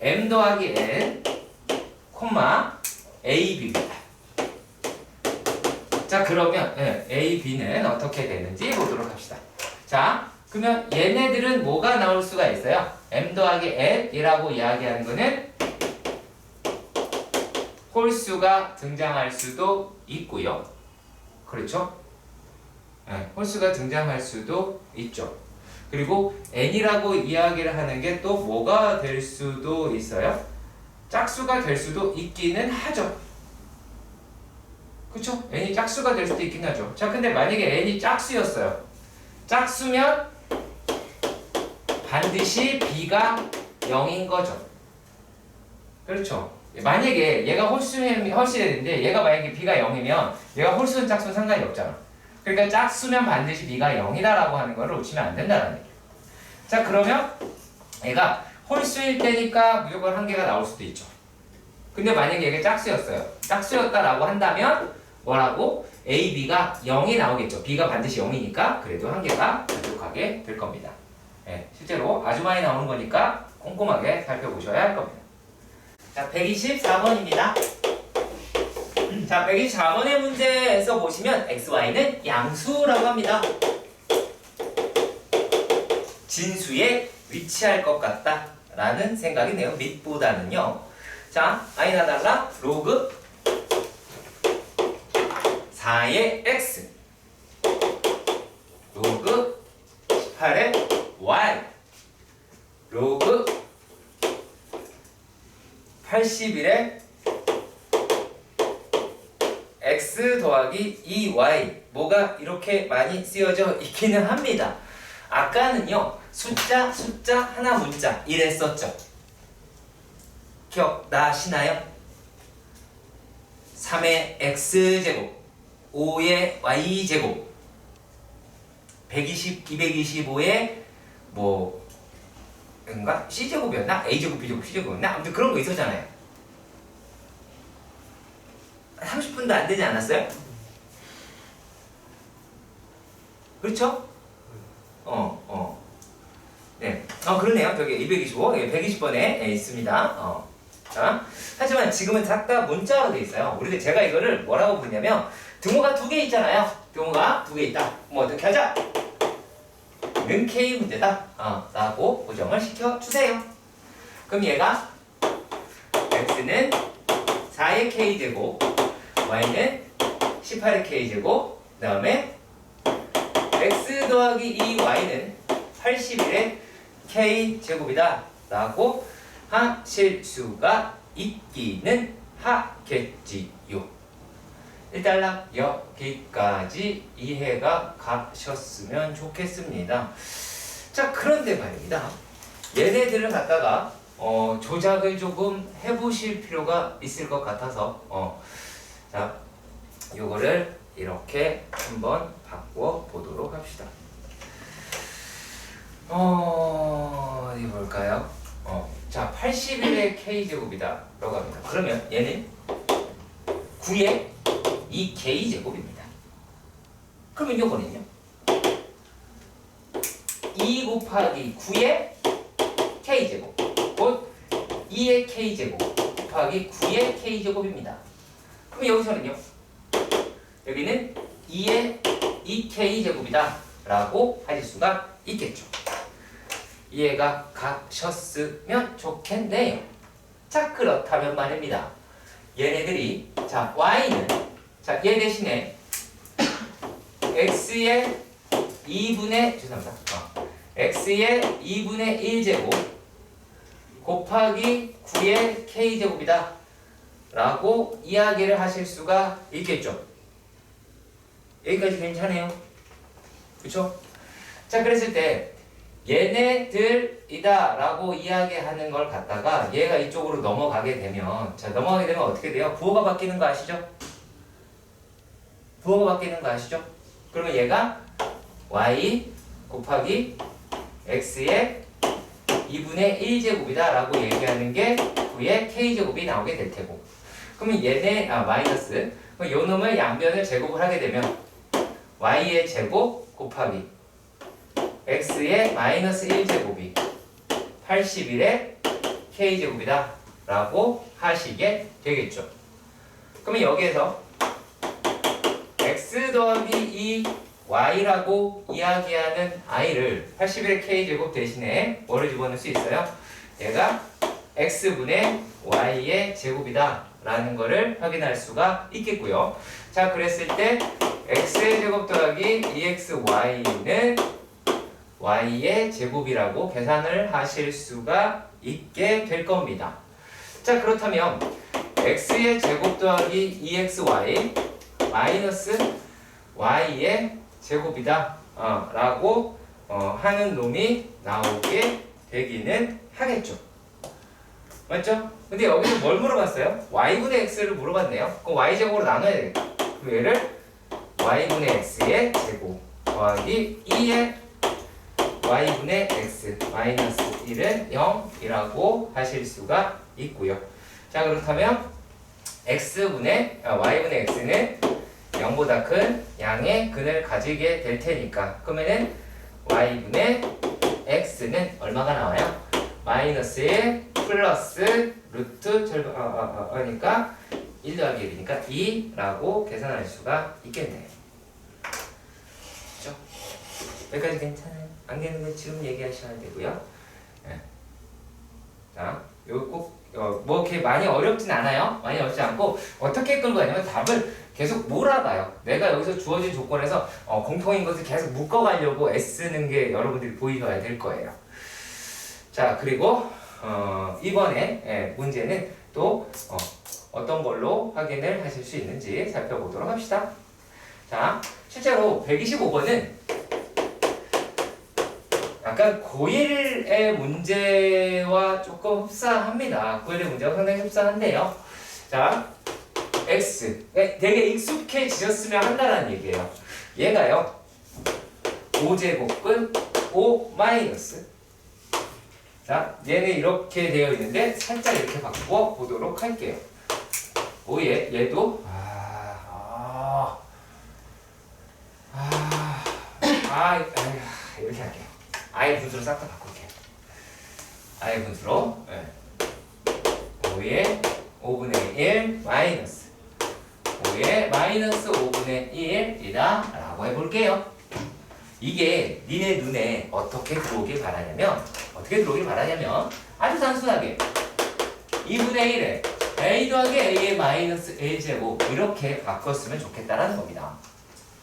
M 더하기 N, AB입니다. 자, 그러면 A, B는 어떻게 되는지 보도록 합시다. 자, 그러면 얘네들은 뭐가 나올 수가 있어요? M 더하기 N이라고 이야기하는 거는 홀수가 등장할 수도 있고요. 그렇죠? 홀수가 등장할 수도 있죠. 그리고 N이라고 이야기를 하는 게 또 뭐가 될 수도 있어요? 짝수가 될 수도 있기는 하죠. 그쵸? N이 짝수가 될 수도 있긴 하죠. 자, 근데 만약에 N이 짝수였어요. 짝수면 반드시 B가 0인 거죠. 그렇죠? 만약에 얘가 홀수인데 얘가 만약에 B가 0이면 얘가 홀수는 짝수는 상관이 없잖아. 그러니까 짝수면 반드시 B가 0이다라고 하는 걸 놓치면 안 된다는 얘기예요. 자, 그러면 얘가 홀수일 때니까 무조건 한 개가 나올 수도 있죠. 근데 만약에 얘가 짝수였어요. 짝수였다라고 한다면 뭐라고? A, B가 0이 나오겠죠. B가 반드시 0이니까 그래도 한 개가 부족하게 될 겁니다. 실제로 아주 많이 나오는 거니까 꼼꼼하게 살펴보셔야 할 겁니다. 자, 124번입니다. 자, 124번의 문제에서 보시면 XY는 양수라고 합니다. 진수에 위치할 것 같다 라는 생각이네요. 밑보다는요. 자, I나 달라 로그 4의 X 로그 18의 Y 로그 80일에 x 더하기 2y 뭐가 이렇게 많이 쓰여져 있기는 합니다. 아까는요 숫자 하나 문자 이랬었죠. 기억나시나요? 3의 x제곱 5의 y제곱 120, 225의 뭐 뭔가 c제곱이었나? a제곱, b제곱, c제곱이었나? 아무튼 그런 거 있었잖아요. 30분도 안 되지 않았어요? 그렇죠? 네. 그러네요. 저기 225, 120번에 있습니다. 자, 하지만 지금은 싹 다 문자로 돼 있어요. 우리들 제가 이거를 뭐라고 부르냐면 등호가 2개 있잖아요. 등호가 2개 있다. 뭐 어떻게 하자? 는 K 문제다. 라고 고정을 시켜주세요. 그럼 얘가 X는 4의 K제곱, Y는 18의 K제곱, 그 다음에 X 더하기 2Y는 81의 K제곱이다. 라고 하실 수가 있기는 하겠지요. 일단 여기까지 이해가 가셨으면 좋겠습니다. 자, 그런데 말입니다. 얘네들을 갖다가 조작을 조금 해보실 필요가 있을 것 같아서 자, 요거를 이렇게 한번 바꿔 보도록 합시다. 어디 볼까요? 자, 81의 K제곱이다 라고 합니다. 그러면 얘는 9의 2K제곱입니다. 그러면 요거는요 2 곱하기 9의 K제곱 곧 2의 K제곱 곱하기 9의 K제곱입니다. 그럼 여기서는요 여기는 2의 2K제곱이다 라고 하실 수가 있겠죠. 이해가 가셨으면 좋겠네요. 자, 그렇다면 말입니다. 얘네들이 자 y는 자 얘 대신에 x의 2분의 죄송합니다. x의 2분의 1제곱 곱하기 9의 k제곱이다 라고 이야기를 하실 수가 있겠죠. 여기까지 괜찮아요? 그쵸? 자, 그랬을 때 얘네들이다 라고 이야기하는 걸 갖다가 얘가 이쪽으로 넘어가게 되면 자 넘어가게 되면 어떻게 돼요? 부호가 바뀌는 거 아시죠? 부호가 바뀌는 거 아시죠? 그러면 얘가 y 곱하기 x의 2분의 1제곱이다 라고 얘기하는 게 9의 k제곱이 나오게 될 테고 그러면 얘네 마이너스 그럼 요 놈의 양변을 제곱을 하게 되면 y의 제곱 곱하기 x의 마이너스 1제곱이 81의 k제곱이다 라고 하시게 되겠죠. 그러면 여기에서 x 더하기 2y라고 이야기하는 i를 81의 k제곱 대신에 뭐를 집어넣을 수 있어요? 얘가 x분의 y의 제곱이다 라는 거를 확인할 수가 있겠고요. 자, 그랬을 때 x의 제곱 더하기 2xy는 y의 제곱이라고 계산을 하실 수가 있게 될 겁니다. 자, 그렇다면 x의 제곱 더하기 2xy 마이너스 y의 제곱이다 라고 하는 놈이 나오게 되기는 하겠죠. 맞죠? 근데 여기서 뭘 물어봤어요? y분의 x를 물어봤네요. 그럼 y제곱으로 나눠야 되겠다. 그럼 얘를 y분의 x의 제곱 더하기 2의 y분의 x 마이너스 1은 0이라고 하실 수가 있고요. 자, 그렇다면 y분의 x는 0보다 큰 양의 근을 가지게 될 테니까 그러면은 y분의 x는 얼마가 나와요? 마이너스 1 플러스 루트 절반 그러니까 1 더하기 1이니까 2라고 계산할 수가 있겠네요. 그렇죠? 여기까지 괜찮아요? 안 되는 건 지금 얘기하셔야 되고요. 네. 자, 요 꼭 뭐 이렇게 많이 어렵진 않아요. 많이 어렵지 않고 어떻게 끌고 가냐면 답을 계속 몰아가요. 내가 여기서 주어진 조건에서 공통인 것을 계속 묶어가려고 애쓰는 게 여러분들이 보이셔야 될 거예요. 자, 그리고 이번에 문제는 또 어떤 걸로 확인을 하실 수 있는지 살펴보도록 합시다. 자, 실제로 125번은 약간 고1의 문제와 조금 흡사합니다. 고1의 문제와 상당히 흡사한데요. 자, x 되게 익숙해지셨으면 한다는 얘기예요. 얘가요 5제곱근 5 마이너스. 자, 얘는 이렇게 되어 있는데 살짝 이렇게 바꿔 보도록 할게요. 5에 얘도 이렇게 할게요. 아예 분수로 싹 다 바꿀게요. 아예 분수로 5에 5분의 1 마이너스 5에 마이너스 5분의 1이다 라고 해볼게요. 이게 니네 눈에 어떻게 들어오길 바라냐면 아주 단순하게 2분의 1에 a 더하기 a의 마이너스 a제곱 이렇게 바꿨으면 좋겠다라는 겁니다.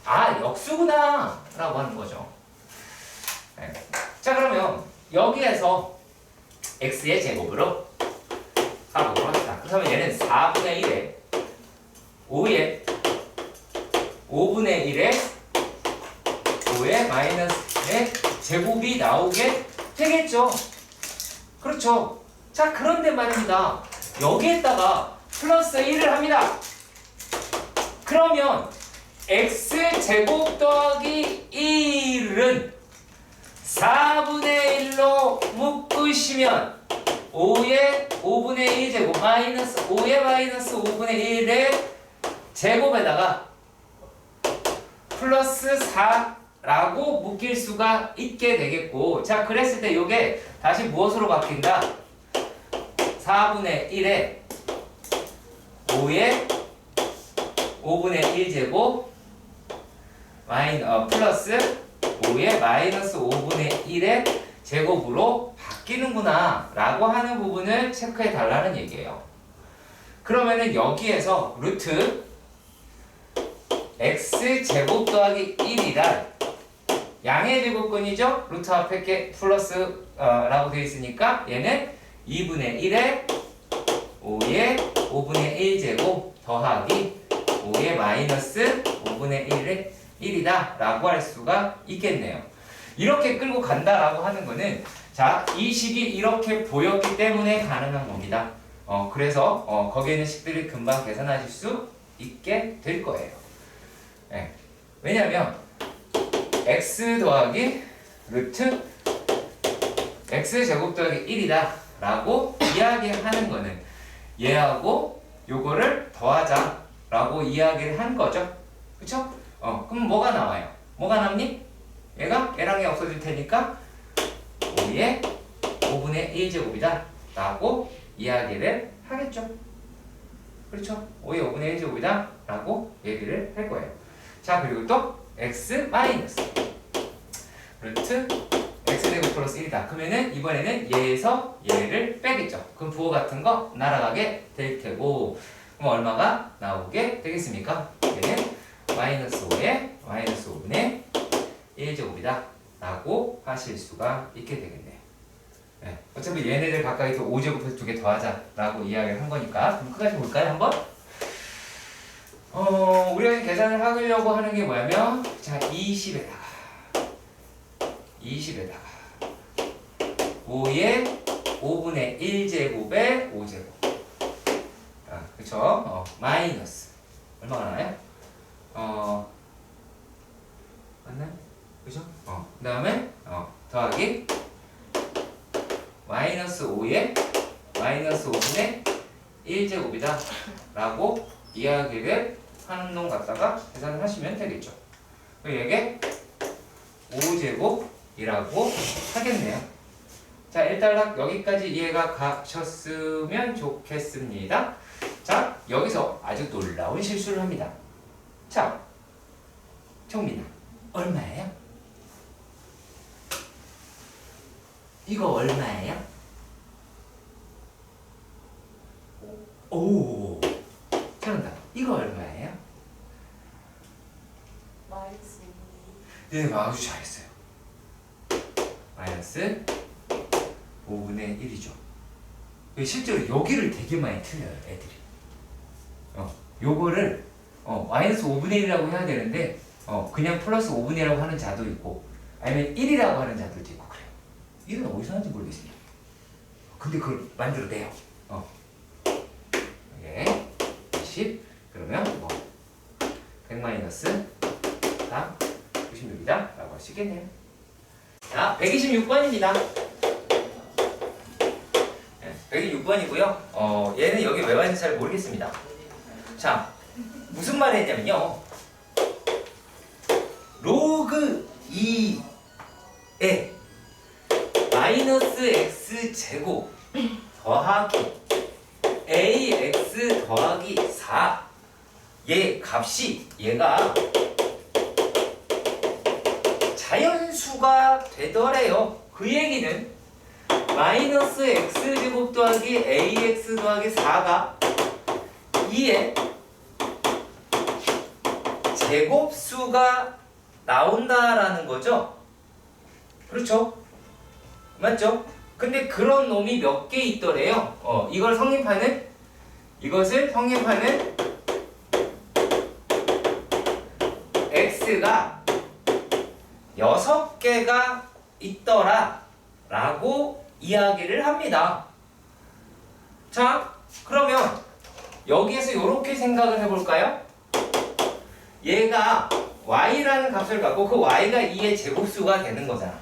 아, 역수구나 라고 하는 거죠. 네. 자, 그러면 여기에서 x의 제곱으로 가보도록 합시다. 그러면 얘는 4분의 1에 5에 5분의 1에 5의 마이너스의 제곱이 나오게 되겠죠. 그렇죠. 자, 그런데 말입니다. 여기에다가 플러스 1을 합니다. 그러면 x제곱 더하기 1은 4분의 1로 묶으시면 5의 5분의 1제곱 마이너스 5의 마이너스 5분의 1의 제곱에다가 플러스 4라고 묶일 수가 있게 되겠고, 자, 그랬을 때 이게 다시 무엇으로 바뀐다? 4분의 1에 5의 5분의 1제곱 플러스 5의 마이너스 5분의 1의 제곱으로 바뀌는구나 라고 하는 부분을 체크해 달라는 얘기예요. 그러면은 여기에서 루트 x제곱 더하기 1이란 양의 제곱근이죠? 루트 앞에 게 플러스 라고 되어 있으니까 얘는 2분의 1에 5의 5분의 1제곱 더하기 5의 마이너스 5분의 1의 1이다 라고 할 수가 있겠네요. 이렇게 끌고 간다라고 하는 거는, 자, 이 식이 이렇게 보였기 때문에 가능한 겁니다. 그래서 거기에 있는 식들이 금방 계산하실 수 있게 될 거예요. 네. 왜냐하면 x 더하기 루트 x제곱 더하기 1이다 라고 이야기하는 거는 얘하고 요거를 더하자 라고 이야기를 한 거죠. 그쵸? 그럼 뭐가 나와요? 뭐가 남니? 얘가 얘랑 얘 없어질 테니까 5의 5분의 1제곱이다 라고 이야기를 하겠죠. 그렇죠? 5의 5분의 1제곱이다 라고 얘기를 할 거예요. 자, 그리고 또 x 마이너스 루트 x제곱 플러스 1이다. 그러면은 이번에는 얘에서 얘를 빼겠죠. 그럼 부호 같은 거 날아가게 될 테고, 그럼 얼마가 나오게 되겠습니까? 얘는 마이너스 5에 마이너스 5분의 1제곱이다 라고 하실 수가 있게 되겠네요. 네. 어차피 얘네들 가까이서 5제곱해서 2개 더하자 라고 이야기를 한 거니까, 그럼 끝까지 볼까요? 한번? 우리가 계산을 하려고 하는 게 뭐냐면, 자, 20에다가 5의 5분의 1제곱에 5제곱. 그쵸? 마이너스 얼마가 나요? 맞나요? 그죠? 그 다음에 더하기 마이너스 5에 마이너스 5분의 1제곱이다 라고 이야기를 하는 놈 갖다가 계산을 하시면 되겠죠. 이게 5제곱이라고 하겠네요. 자, 일단 여기까지 이해가 가셨으면 좋겠습니다. 자, 여기서 아주 놀라운 실수를 합니다. 자, 정민아, 얼마예요? 이거 얼마예요? 오, 잘한다. 이거 얼마예요? 마이너스 네, 아주 잘했어요. 마이너스 5분의 1이죠. 실제로 여기를 되게 많이 틀려요, 애들이. 요거를 마이너스 5분의 1이라고 해야 되는데 그냥 플러스 5분의 1이라고 하는 자도 있고 아니면 1이라고 하는 자들도 있고 그래요. 이건 어디서 하는지 모르겠어요. 근데 그걸 만들어내요. 예, 20 그러면 100 마이너스 4 96이다 라고 할 수 있겠네요. 자, 126번입니다. 126번이고요. 얘는 여기 왜 왔는지 잘 모르겠습니다. 자, 무슨 말을 했냐면요. 로그 2에 마이너스 x 제곱 더하기 ax 더하기 4 얘 값이 얘가 자연수가 되더래요. 그 얘기는 마이너스 x제곱 더하기 ax 더하기 4가 2에 제곱수가 나온다라는 거죠. 그렇죠? 맞죠? 근데 그런 놈이 몇 개 있더래요. 이것을 성립하는 x가 6개가 있더라 라고 이야기를 합니다. 자, 그러면 여기에서 이렇게 생각을 해볼까요? 얘가 y라는 값을 갖고 그 y가 2의 제곱수가 되는 거잖아.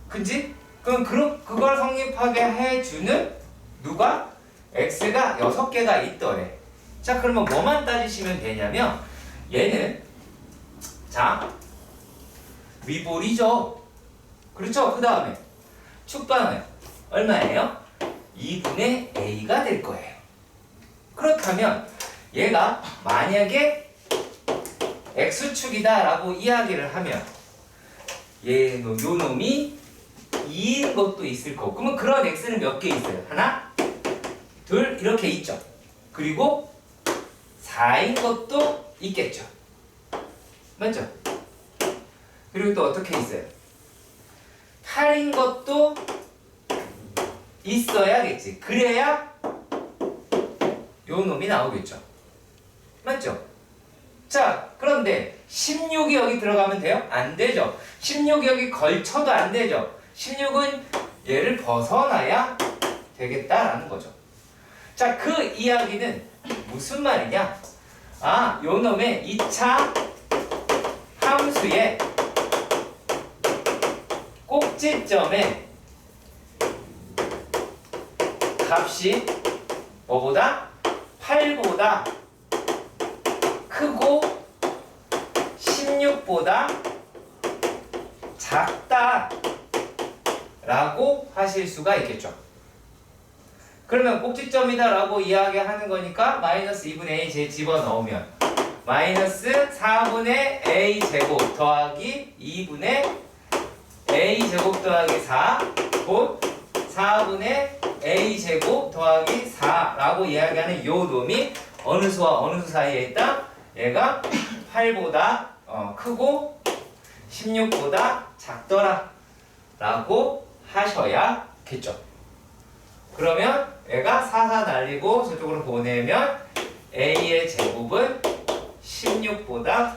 그치? 그럼 그걸 성립하게 해주는 누가? x가 6개가 있더래. 자, 그러면 뭐만 따지시면 되냐면 얘는 자 위볼이죠. 그렇죠? 그 다음에 축방은 얼마예요? 2분의 a가 될 거예요. 그렇다면 얘가 만약에 x축이다 라고 이야기를 하면 요 놈이 2인 것도 있을 거고 그러면 그런 x는 몇 개 있어요? 하나, 둘 이렇게 있죠. 그리고 4인 것도 있겠죠. 맞죠? 그리고 또 어떻게 있어요? 8인 것도 있어야겠지. 그래야 요 놈이 나오겠죠. 맞죠? 자, 그런데 16이 여기 들어가면 돼요? 안 되죠. 16이 여기 걸쳐도 안 되죠. 16은 얘를 벗어나야 되겠다라는 거죠. 자, 그 이야기는 무슨 말이냐? 아, 요 놈의 2차 함수의 꼭지점에 값이 뭐보다? 8보다 크고 16보다 작다 라고 하실 수가 있겠죠. 그러면 꼭지점이다 라고 이야기하는 거니까 마이너스 2분의 a 집어넣으면 마이너스 4분의 a 제곱 더하기 2분의 a 제곱 더하기 4 곧 4분의 a 제곱 더하기 4 라고 이야기하는 요 놈이 어느 수와 어느 수 사이에 있다? 얘가 8보다 크고 16보다 작더라 라고 하셔야겠죠. 그러면 얘가 4 날리고 저쪽으로 보내면 a의 제곱은 16보다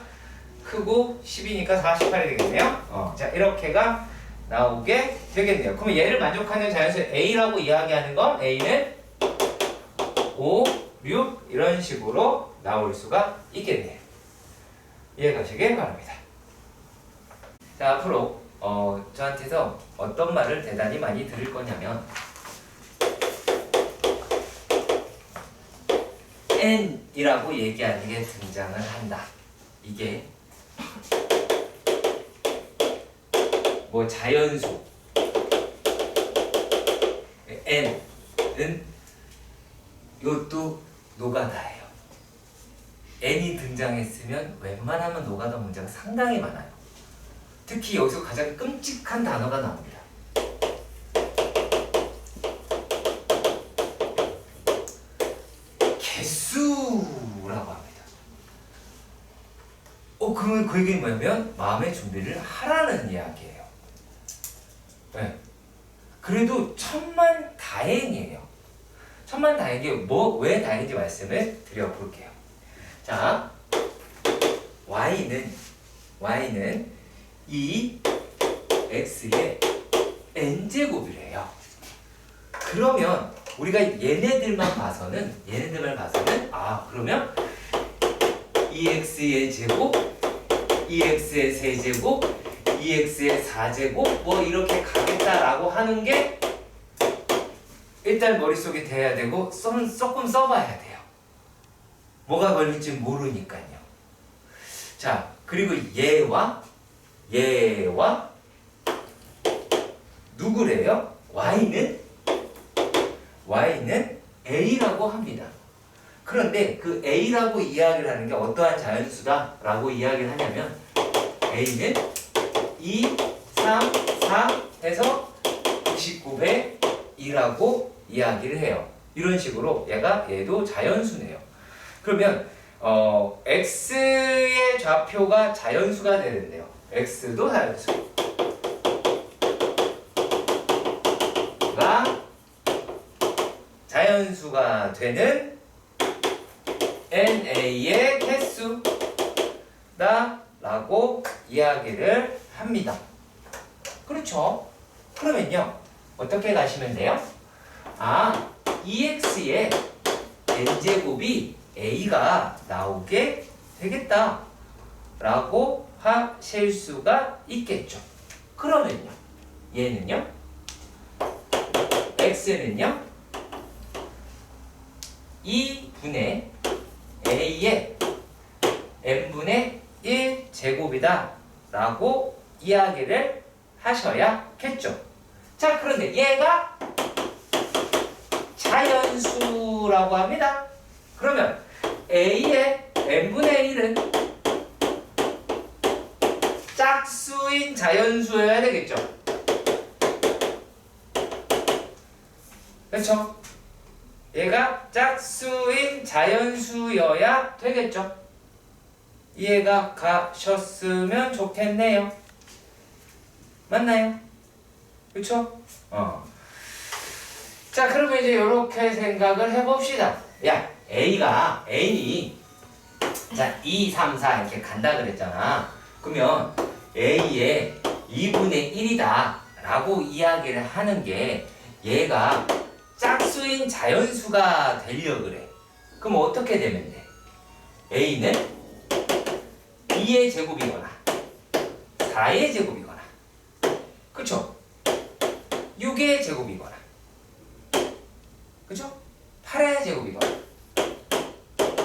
크고 10이니까 48이 되겠네요. 자, 이렇게가 나오게 되겠네요. 그러면 얘를 만족하는 자연수 a라고 이야기하는 건 a는 5, 6 이런 식으로 나올 수가 있겠네요. 이해가시길 바랍니다. 자, 앞으로 저한테서 어떤 말을 대단히 많이 들을 거냐면 n이라고 얘기하는 게 등장을 한다. 이게 뭐 자연수 n은 이것도 노가다예요. n이 등장했으면 웬만하면 노가다 문제가 상당히 많아요. 특히 여기서 가장 끔찍한 단어가 나옵니다. 개수라고 합니다. 그러면 그 얘기는 뭐냐면 마음의 준비를 하라는 이야기예요. 네. 그래도 천만 다행이에요. 천만다행히 왜 다행인지 말씀을 드려볼게요. 자, y는 이 x의 n제곱이래요. 그러면 우리가 얘네들만 봐서는 그러면 2x의 제곱, 2x의 세제곱, 2x의 4제곱 뭐 이렇게 가겠다라고 하는 게 일단 머릿속에 돼야 되고 조금 써봐야 돼요. 뭐가 걸릴지 모르니까요. 자, 그리고 얘와 누구래요? y는 a라고 합니다. 그런데 그 a라고 이야기를 하는 게 어떠한 자연수다라고 이야기를 하냐면 a는 2, 3, 4 해서 99배 2라고 이야기를 해요. 이런 식으로 얘도 자연수네요. 그러면 x의 좌표가 자연수가 되는데요. x도 자연수가 되는 NA의 개수다 라고 이야기를 합니다. 그렇죠? 그러면요 어떻게 가시면 돼요? 2x의 n제곱이 a가 나오게 되겠다 라고 하실 수가 있겠죠. 그러면요 얘는요 x는요 2분의 a의 n분의 1제곱이다 라고 이야기를 하셔야겠죠. 자, 그런데 얘가 자연수라고 합니다. 그러면 a의 n분의 1은 짝수인 자연수여야 되겠죠. 그렇죠? 얘가 짝수인 자연수여야 되겠죠. 이해가 가셨으면 좋겠네요. 맞나요? 그쵸? 자, 그러면 이제 이렇게 생각을 해봅시다. N이 자 2, 3, 4 이렇게 간다 그랬잖아. 그러면 A의 2분의 1이다 라고 이야기를 하는 게 얘가 짝수인 자연수가 되려 그래. 그럼 어떻게 되면 돼? A는 2의 제곱이거나 4의 제곱이거나 그쵸? 6의 제곱이거나 그쵸? 8의 제곱이거나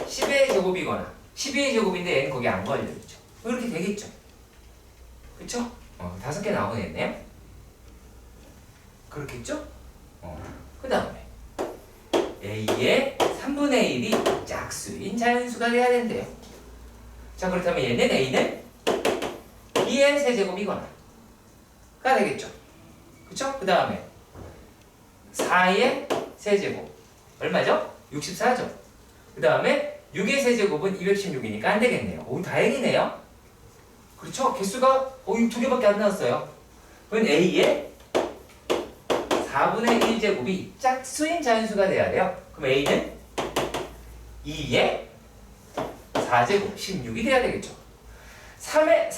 10의 제곱이거나 12의 제곱인데 얘는 거기 안 걸려있죠. 이렇게 되겠죠. 그쵸? 5개 나오겠네요. 그렇겠죠? 그 다음에 A의 3분의 1이 짝수인 자연수가 돼야 된대요. 자, 그렇다면 얘는 A는 2의 세제곱이거나 가 되겠죠. 그쵸? 그 다음에 4의 세제곱 얼마죠? 64죠. 그 다음에 6의 세제곱은 216이니까 안 되겠네요. 오, 다행이네요. 그렇죠? 개수가 2개밖에 안 나왔어요. 그럼 A의 4분의 1제곱이 짝수인 자연수가 돼야 돼요. 그럼 A는 2의 4제곱 16이 돼야 되겠죠. 4의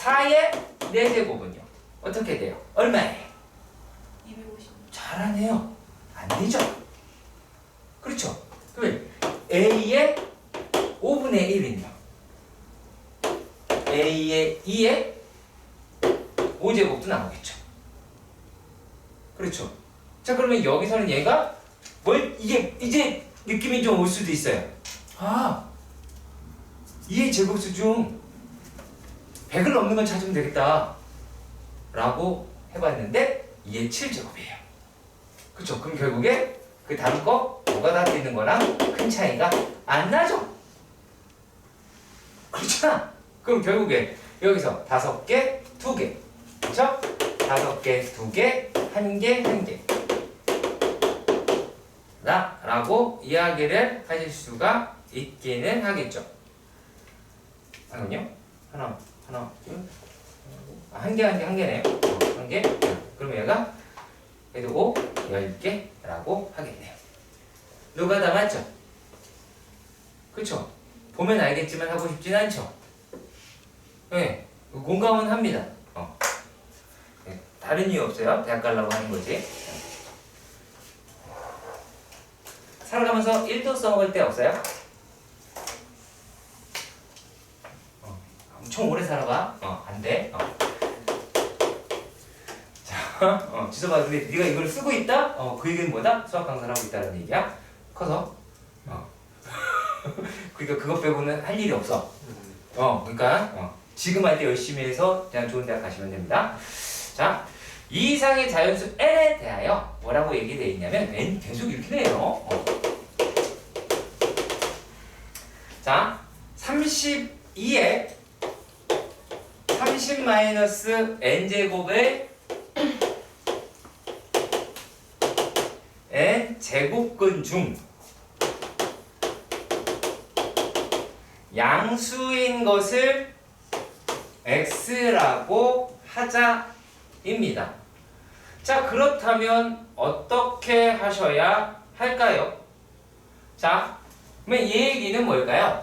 4제곱은요 어떻게 돼요? 얼마예요? 250. 잘하네요. 안 되죠? 그렇죠? 그러면 A의 5분의 1은요 A의 2의 5제곱도 나오겠죠. 그렇죠? 자, 그러면 여기서는 얘가 이게 이제 느낌이 좀 올 수도 있어요. 2의 제곱수 중 100을 넘는 건 찾으면 되겠다 라고 해봤는데 2의 7제곱이에요. 그쵸? 그럼 결국에 그 다음 거 뭐가 다 있는 거랑 큰 차이가 안 나죠? 그렇잖아. 그럼 결국에 여기서 5개, 2개 그쵸? 5개, 2개, 1개, 1개 라고 이야기를 하실 수가 있기는 하겠죠. 잠깐만요. 하나, 둘, 한 개네요. 한 개. 그러면 얘가 그래도 5, 10개라고 하겠네요. 요가 다 맞죠? 그쵸? 보면 알겠지만 하고 싶진 않죠? 네, 공감은 합니다. 네, 다른 이유 없어요. 대학 가려고 하는 거지. 살아가면서 1도 써먹을 때 없어요? 엄청 오래 살아봐. 안 돼. 자, 지서봐. 근데 네가 이걸 쓰고 있다? 그 얘기는 뭐다? 수학 강사를 하고 있다는 얘기야. 커서. 그러니까 그것 빼고는 할 일이 없어. 그러니까 지금 할 때 열심히 해서 그냥 좋은 대학 가시면 됩니다. 자, 이 이상의 자연수 n에 대하여 뭐라고 얘기되어 있냐면 n 계속 이렇게 돼요. 자, 32에 30 마이너스 n제곱의 n제곱근 중 양수인 것을 x라고 하자입니다. 자, 그렇다면 어떻게 하셔야 할까요? 자, 그러면 이 얘기는 뭘까요?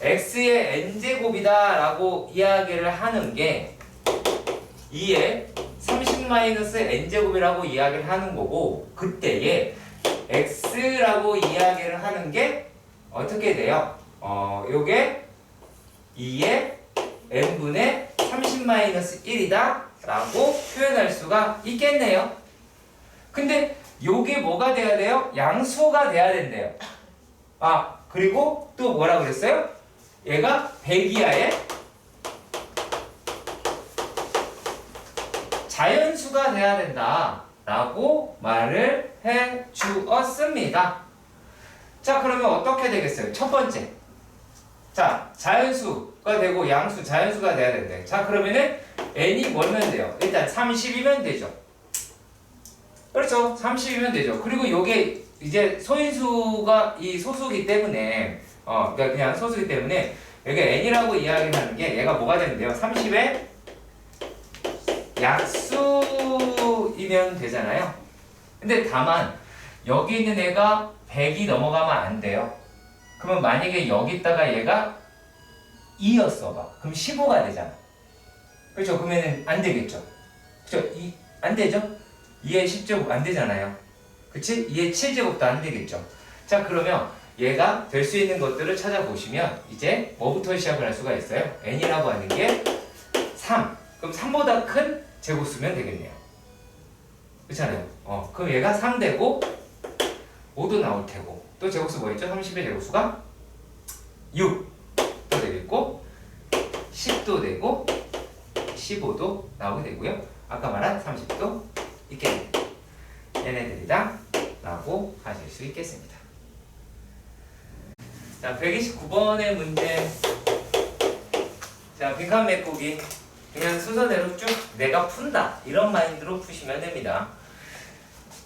x의 n제곱이다 라고 이야기를 하는 게 2에 30-n제곱이라고 이야기를 하는 거고, 그때에 x라고 이야기를 하는 게 어떻게 돼요? 요게 2의 n분의 30-1이다 라고 표현할 수가 있겠네요. 근데 요게 뭐가 돼야 돼요? 양수가 돼야 된대요. 그리고 또 뭐라 그랬어요? 얘가 100 이하의 자연수가 돼야 된다 라고 말을 해 주었습니다. 자, 그러면 어떻게 되겠어요? 첫 번째, 자, 자연수가 되고 양수, 자연수가 돼야 된대. 자, 그러면은 n이 뭐면 돼요? 일단 30이면 되죠. 그렇죠? 30이면 되죠. 그리고 요게 이제 소인수가 이 소수기 때문에 그러니까 그냥 소수기 때문에 여기 n이라고 이야기하는 게 얘가 뭐가 되면 돼요? 30의 약수이면 되잖아요. 근데 다만 여기 있는 애가 100이 넘어가면 안 돼요. 그러면 만약에 여기다가 얘가 2였어 봐. 그럼 15가 되잖아. 그렇죠? 그러면은 안 되겠죠. 그렇죠? 안 되죠? 2의 10제곱 안 되잖아요. 그치? 2의 7제곱도 안 되겠죠. 자, 그러면 얘가 될 수 있는 것들을 찾아보시면 이제 뭐부터 시작을 할 수가 있어요? n이라고 하는 게 3. 그럼 3보다 큰 제곱수면 되겠네요. 그렇잖아요. 그럼 얘가 3 되고 5도 나올 테고, 또 제곱수 뭐 있죠? 30의 제곱수가 6도 되겠고 10도 되고 15도 나오게 되고요. 아까 말한 30도 있겠네요. 얘네들이다 라고 하실 수 있겠습니다. 자, 129번의 문제. 자, 빈칸 메꾸기. 그냥 순서대로 쭉 내가 푼다 이런 마인드로 푸시면 됩니다.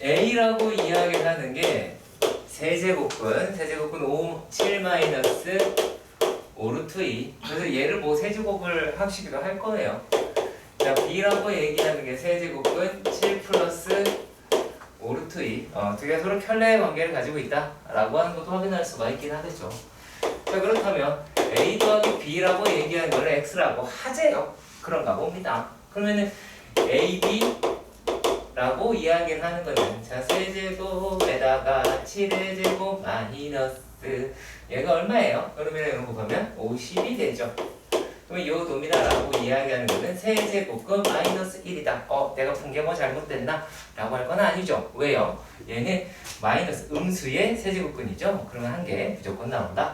A라고 이야기를 하는 게 세제곱근 5, 7 마이너스 5 루트 2. 그래서 얘를 뭐 세제곱을 하시기도 할 거예요. 자, B라고 얘기하는 게 세제곱근 7 플러스 5 루트 2. 두 개가 서로 켤레의 관계를 가지고 있다 라고 하는 것도 확인할 수가 있긴 하겠죠. 자, 그렇다면 A 더하기 B라고 얘기하는 거를 X라고 하재요. 그런가 봅니다. 그러면은 AB라고 이야기를 하는 거는, 자, 세제곱에다가 7의 제곱 마이너스 얘가 얼마예요? 그러면 이런 거 보면 50이 되죠. 그러면 요 놈이다라고 이야기하는 거는 세제곱근 마이너스 1이다. 내가 푼 게 뭐 잘못됐나? 라고 할 건 아니죠. 왜요? 얘는 마이너스 음수의 세제곱근이죠. 그러면 한 개 무조건 나온다.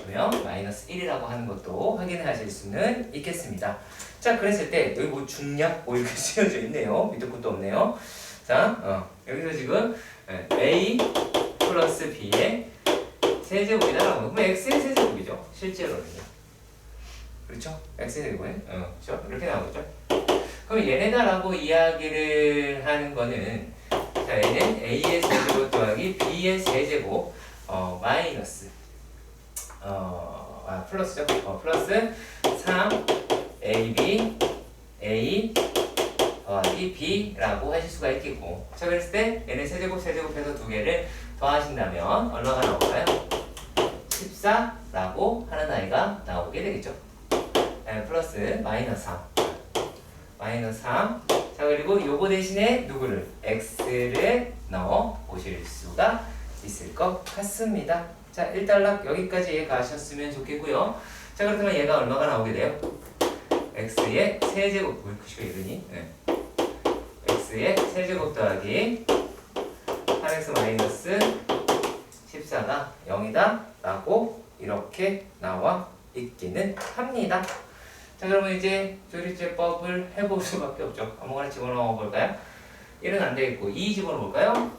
그러면 마이너스 1이라고 하는 것도 확인하실 수는 있겠습니다. 자, 그랬을 때 여기 뭐 중략 뭐 이렇게 쓰여져 있네요. 밑에 것도 없네요. 자, 여기서 지금 A 플러스 B의 세제곱이다라고 하면 X의 세제곱이죠. 실제로는요. 그렇죠? X의 세제곱은 그렇죠? 이렇게 나오죠. 그럼 얘네다라고 이야기를 하는 거는, 자, 얘는 A의 세제곱 더하기 B의 세제곱 마이너스 플러스죠. 플러스 3 AB A 더하기 B라고 하실 수가 있겠고, 자, 그랬을 때 얘네 세제곱해서 두 개를 더하신다면 얼마가 나올까요? 14라고 하는 아이가 나오게 되겠죠. 플러스 마이너스 3. 마이너스 3. 자, 그리고 요거 대신에 누구를? x를 넣어 보실 수가 있을 것 같습니다. 자, 1단락 여기까지 이해가셨으면 좋겠고요. 자, 그렇다면 얘가 얼마가 나오게 돼요? x의 세제곱, 왜 90에 이러니? 네. x의 세제곱 더하기 8x 마이너스 14가 0이다 라고 이렇게 나와 있기는 합니다. 자, 그러면 이제 조리제법을 해볼 수밖에 없죠. 아무거나 집어넣어 볼까요? 1은 안 되겠고 2 집어넣어 볼까요?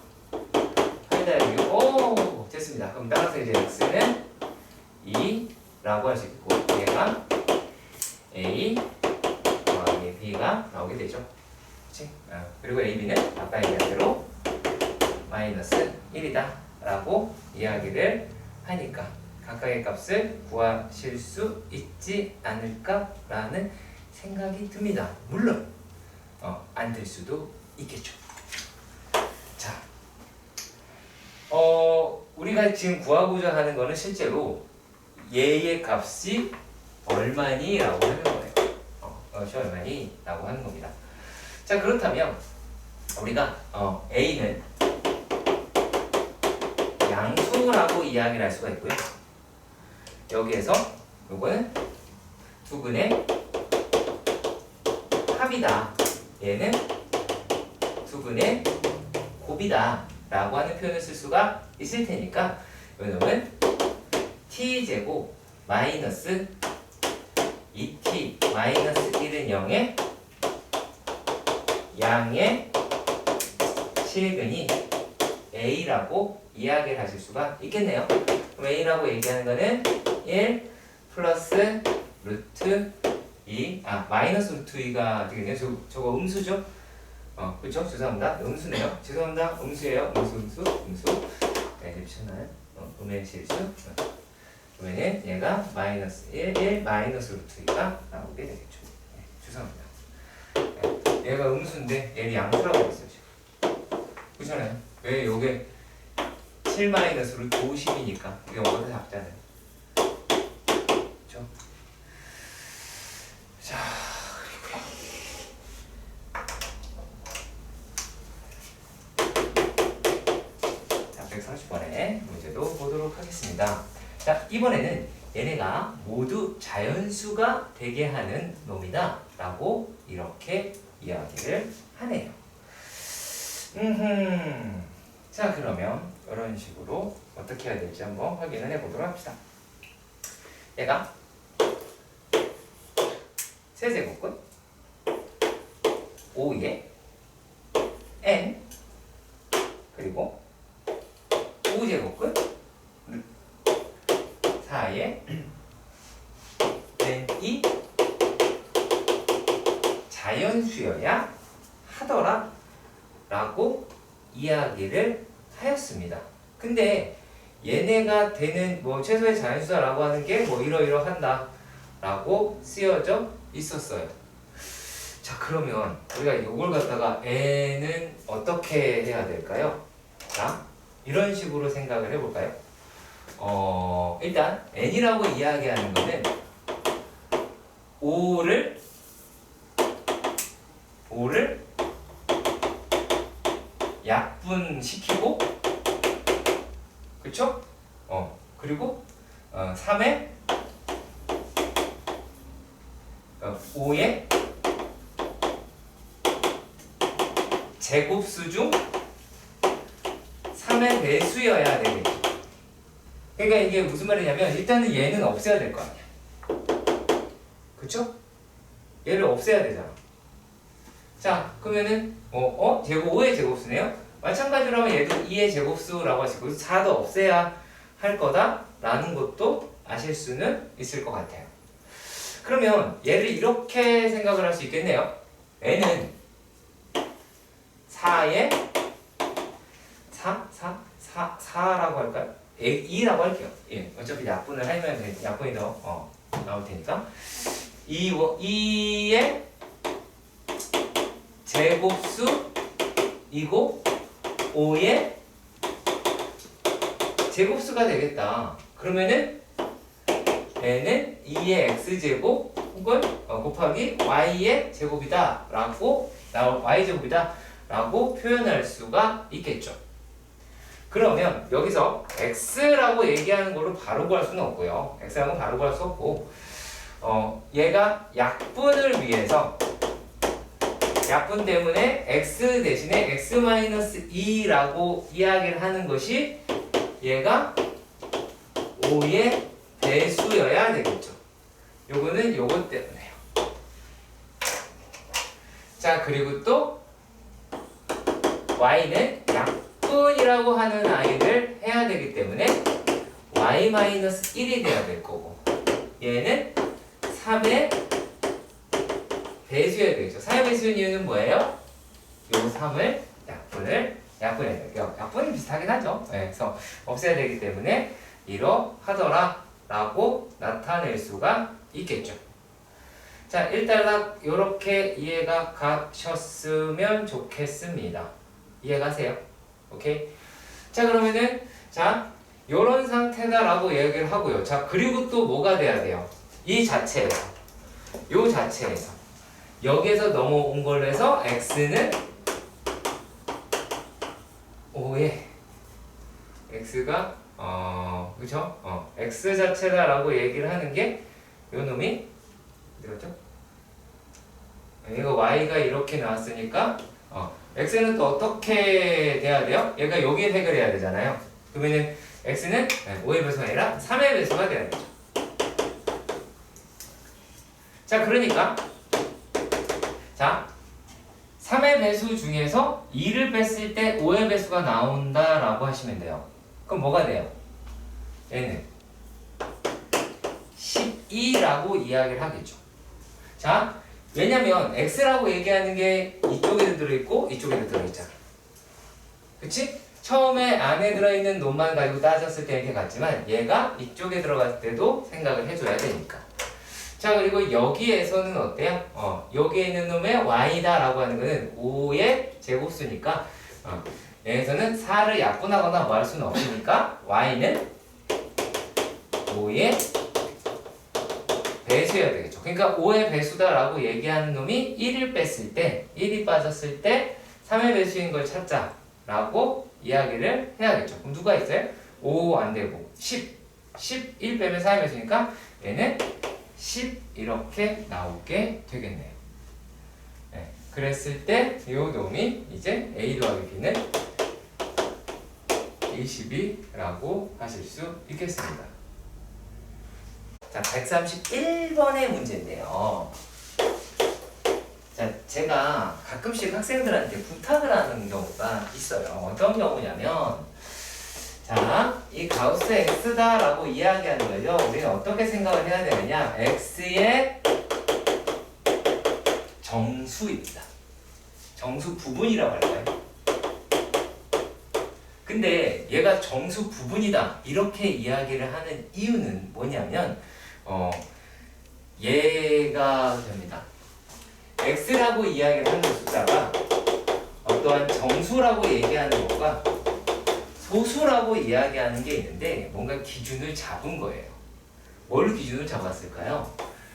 8 6. 오, 됐습니다. 그럼 따라서 이제 x는 2라고 할 수 있고 얘가 a 더하기 b가 나오게 되죠. 그치? 그리고 a, b는 아까 얘기한 대로 마이너스 1이다 라고 이야기를 하니까 각각의 값을 구하실 수 있지 않을까라는 생각이 듭니다. 물론 안 될 수도 있겠죠. 자, 우리가 지금 구하고자 하는 거는 실제로 얘의 값이 얼마니? 라고 하는 거예요. 값이 얼마니? 라고 하는 겁니다. 자, 그렇다면 우리가 A는 양수라고 이야기를 할 수가 있고요. 여기에서 요거는 두근의 합이다. 얘는 두근의 곱이다 라고 하는 표현을 쓸 수가 있을 테니까 요놈은 t제곱 마이너스 2t 마이너스 1은 0에 양의 실근이 a라고 이야기를 하실 수가 있겠네요. 그럼 a라고 얘기하는 거는 1 플러스 루트 2, 마이너스 루트 2가 되겠네요. 저거 음수죠? 그렇죠? 죄송합니다. 음수네요. 죄송합니다. 음수예요. 음수. 네, 미쳤나요? 음의 실수. 그러면은 얘가 마이너스 1 마이너스 루트 2가 나오게 되겠죠. 네, 죄송합니다. 네, 얘가 음수인데 얘를 양수라고 했어요. 그렇잖아요. 왜 요게 7 마이너스 루트 50이니까 이게 5보다 작잖아요. 그렇죠? 자, 그리고요. 자, 130번의 문제도 보도록 하겠습니다. 자, 이번에는 얘네가 모두 자연수가 되게 하는 놈이다 라고 이렇게 이야기를 하네요. 자, 그러면 이런 식으로 어떻게 해야 될지 한번 확인을 해보도록 합시다. 얘가 세제곱근 5에 n 그리고 5제곱근 4에 n이 자연수여야 하더라 라고 이야기를 하였습니다. 근데 얘네가 되는 최소의 자연수다라고 하는 게 이러이러한다 라고 쓰여져 있었어요. 자, 그러면 우리가 이걸 갖다가 n은 어떻게 해야 될까요? 자, 이런 식으로 생각을 해볼까요? 일단 n이라고 이야기하는 거는 5를 약분시키고, 그쵸? 그리고 3에 5의 제곱수 중 3의 배수여야 되겠죠. 그러니까 이게 무슨 말이냐면 일단은 얘는 없애야 될 거 아니야. 그쵸? 얘를 없애야 되잖아. 자, 그러면은 제곱 5의 제곱수네요. 마찬가지로 하면 얘도 2의 제곱수라고 하시고 4도 없애야 할 거다라는 것도 아실 수는 있을 것 같아요. 그러면 얘를 이렇게 생각을 할 수 있겠네요. 얘는 4의 4라고 할까요? 2라고 할게요. 예, 어차피 약분을 하면 약분이 더 나올 테니까 2의 제곱수이고 5의 제곱수가 되겠다. 그러면은 얘는 2의 x제곱 혹은 곱하기 y의 제곱이다 라고 y제곱이다 라고 표현할 수가 있겠죠. 그러면 여기서 x라고 얘기하는 거로 바로 구할 수는 없고요. x라고 바로 구할 수 없고 얘가 약분을 위해서 약분 때문에 x 대신에 x-2라고 이야기를 하는 것이 얘가 5의 배수여야 되겠죠. 요거는 요것 때문에요. 자, 그리고 또 y는 약분이라고 하는 아이를 해야 되기 때문에 y-1이 돼야 될 거고 얘는 3의 배수여야 되겠죠. 3의 배수인 이유는 뭐예요? 요 3을 약분해야 돼요. 약분이 비슷하긴 하죠. 네, 그래서 없애야 되기 때문에 이러하더라 라고 나타낼 수가 있겠죠. 자, 일단 이렇게 이해가 가셨으면 좋겠습니다. 이해가세요? 오케이? 자, 그러면은 자, 요런 상태다라고 얘기를 하고요. 자, 그리고 또 뭐가 돼야 돼요? 이 자체에서 요 자체에서 여기에서 넘어온 걸로 해서 x는 5에 x가 그죠? x 자체다라고 얘기를 하는 게 요 놈이 어디갔죠? 이거 y가 이렇게 나왔으니까 x는 또 어떻게 돼야 돼요? 얘가 여기에 해결해야 되잖아요. 그러면은 x는 5의 배수가 아니라 3의 배수가 돼야 되죠. 자, 그러니까 자, 3의 배수 중에서 2를 뺐을 때 5의 배수가 나온다라고 하시면 돼요. 그럼 뭐가 돼요? 얘는 12라고 이야기를 하겠죠. 자, 왜냐면 x라고 얘기하는 게 이쪽에도 들어있고 이쪽에도 들어있잖아. 그치? 처음에 안에 들어있는 놈만 가지고 따졌을 때 이렇게 같지만 얘가 이쪽에 들어갔을 때도 생각을 해줘야 되니까. 자, 그리고 여기에서는 어때요? 여기에 있는 놈의 y다 라고 하는 거는 5의 제곱수니까 여기서는 4를 약분하거나 뭐 할 수는 없으니까 y는 5의 배수여야 되겠죠. 그러니까 5의 배수다 라고 얘기하는 놈이 1을 뺐을 때 1이 빠졌을 때 3의 배수인 걸 찾자 라고 이야기를 해야겠죠. 그럼 누가 있어요? 5 안되고 10 1 빼면 3의 배수니까 얘는 10 이렇게 나오게 되겠네요. 네, 그랬을 때 이 놈이 이제 A 더하기 B는 20이라고 하실 수 있겠습니다. 자, 131번의 문제인데요. 자, 제가 가끔씩 학생들한테 부탁을 하는 경우가 있어요. 어떤 경우냐면 자, 이 가우스 x다 라고 이야기하는 거죠. 우리는 어떻게 생각을 해야 되느냐? x의 정수입니다. 정수 부분이라고 할까요? 근데 얘가 정수 부분이다 이렇게 이야기를 하는 이유는 뭐냐면 얘가 됩니다. x라고 이야기를 하는 숫자가 어떠한 정수라고 얘기하는 것과 소수라고 이야기하는 게 있는데 뭔가 기준을 잡은 거예요. 뭘 기준을 잡았을까요?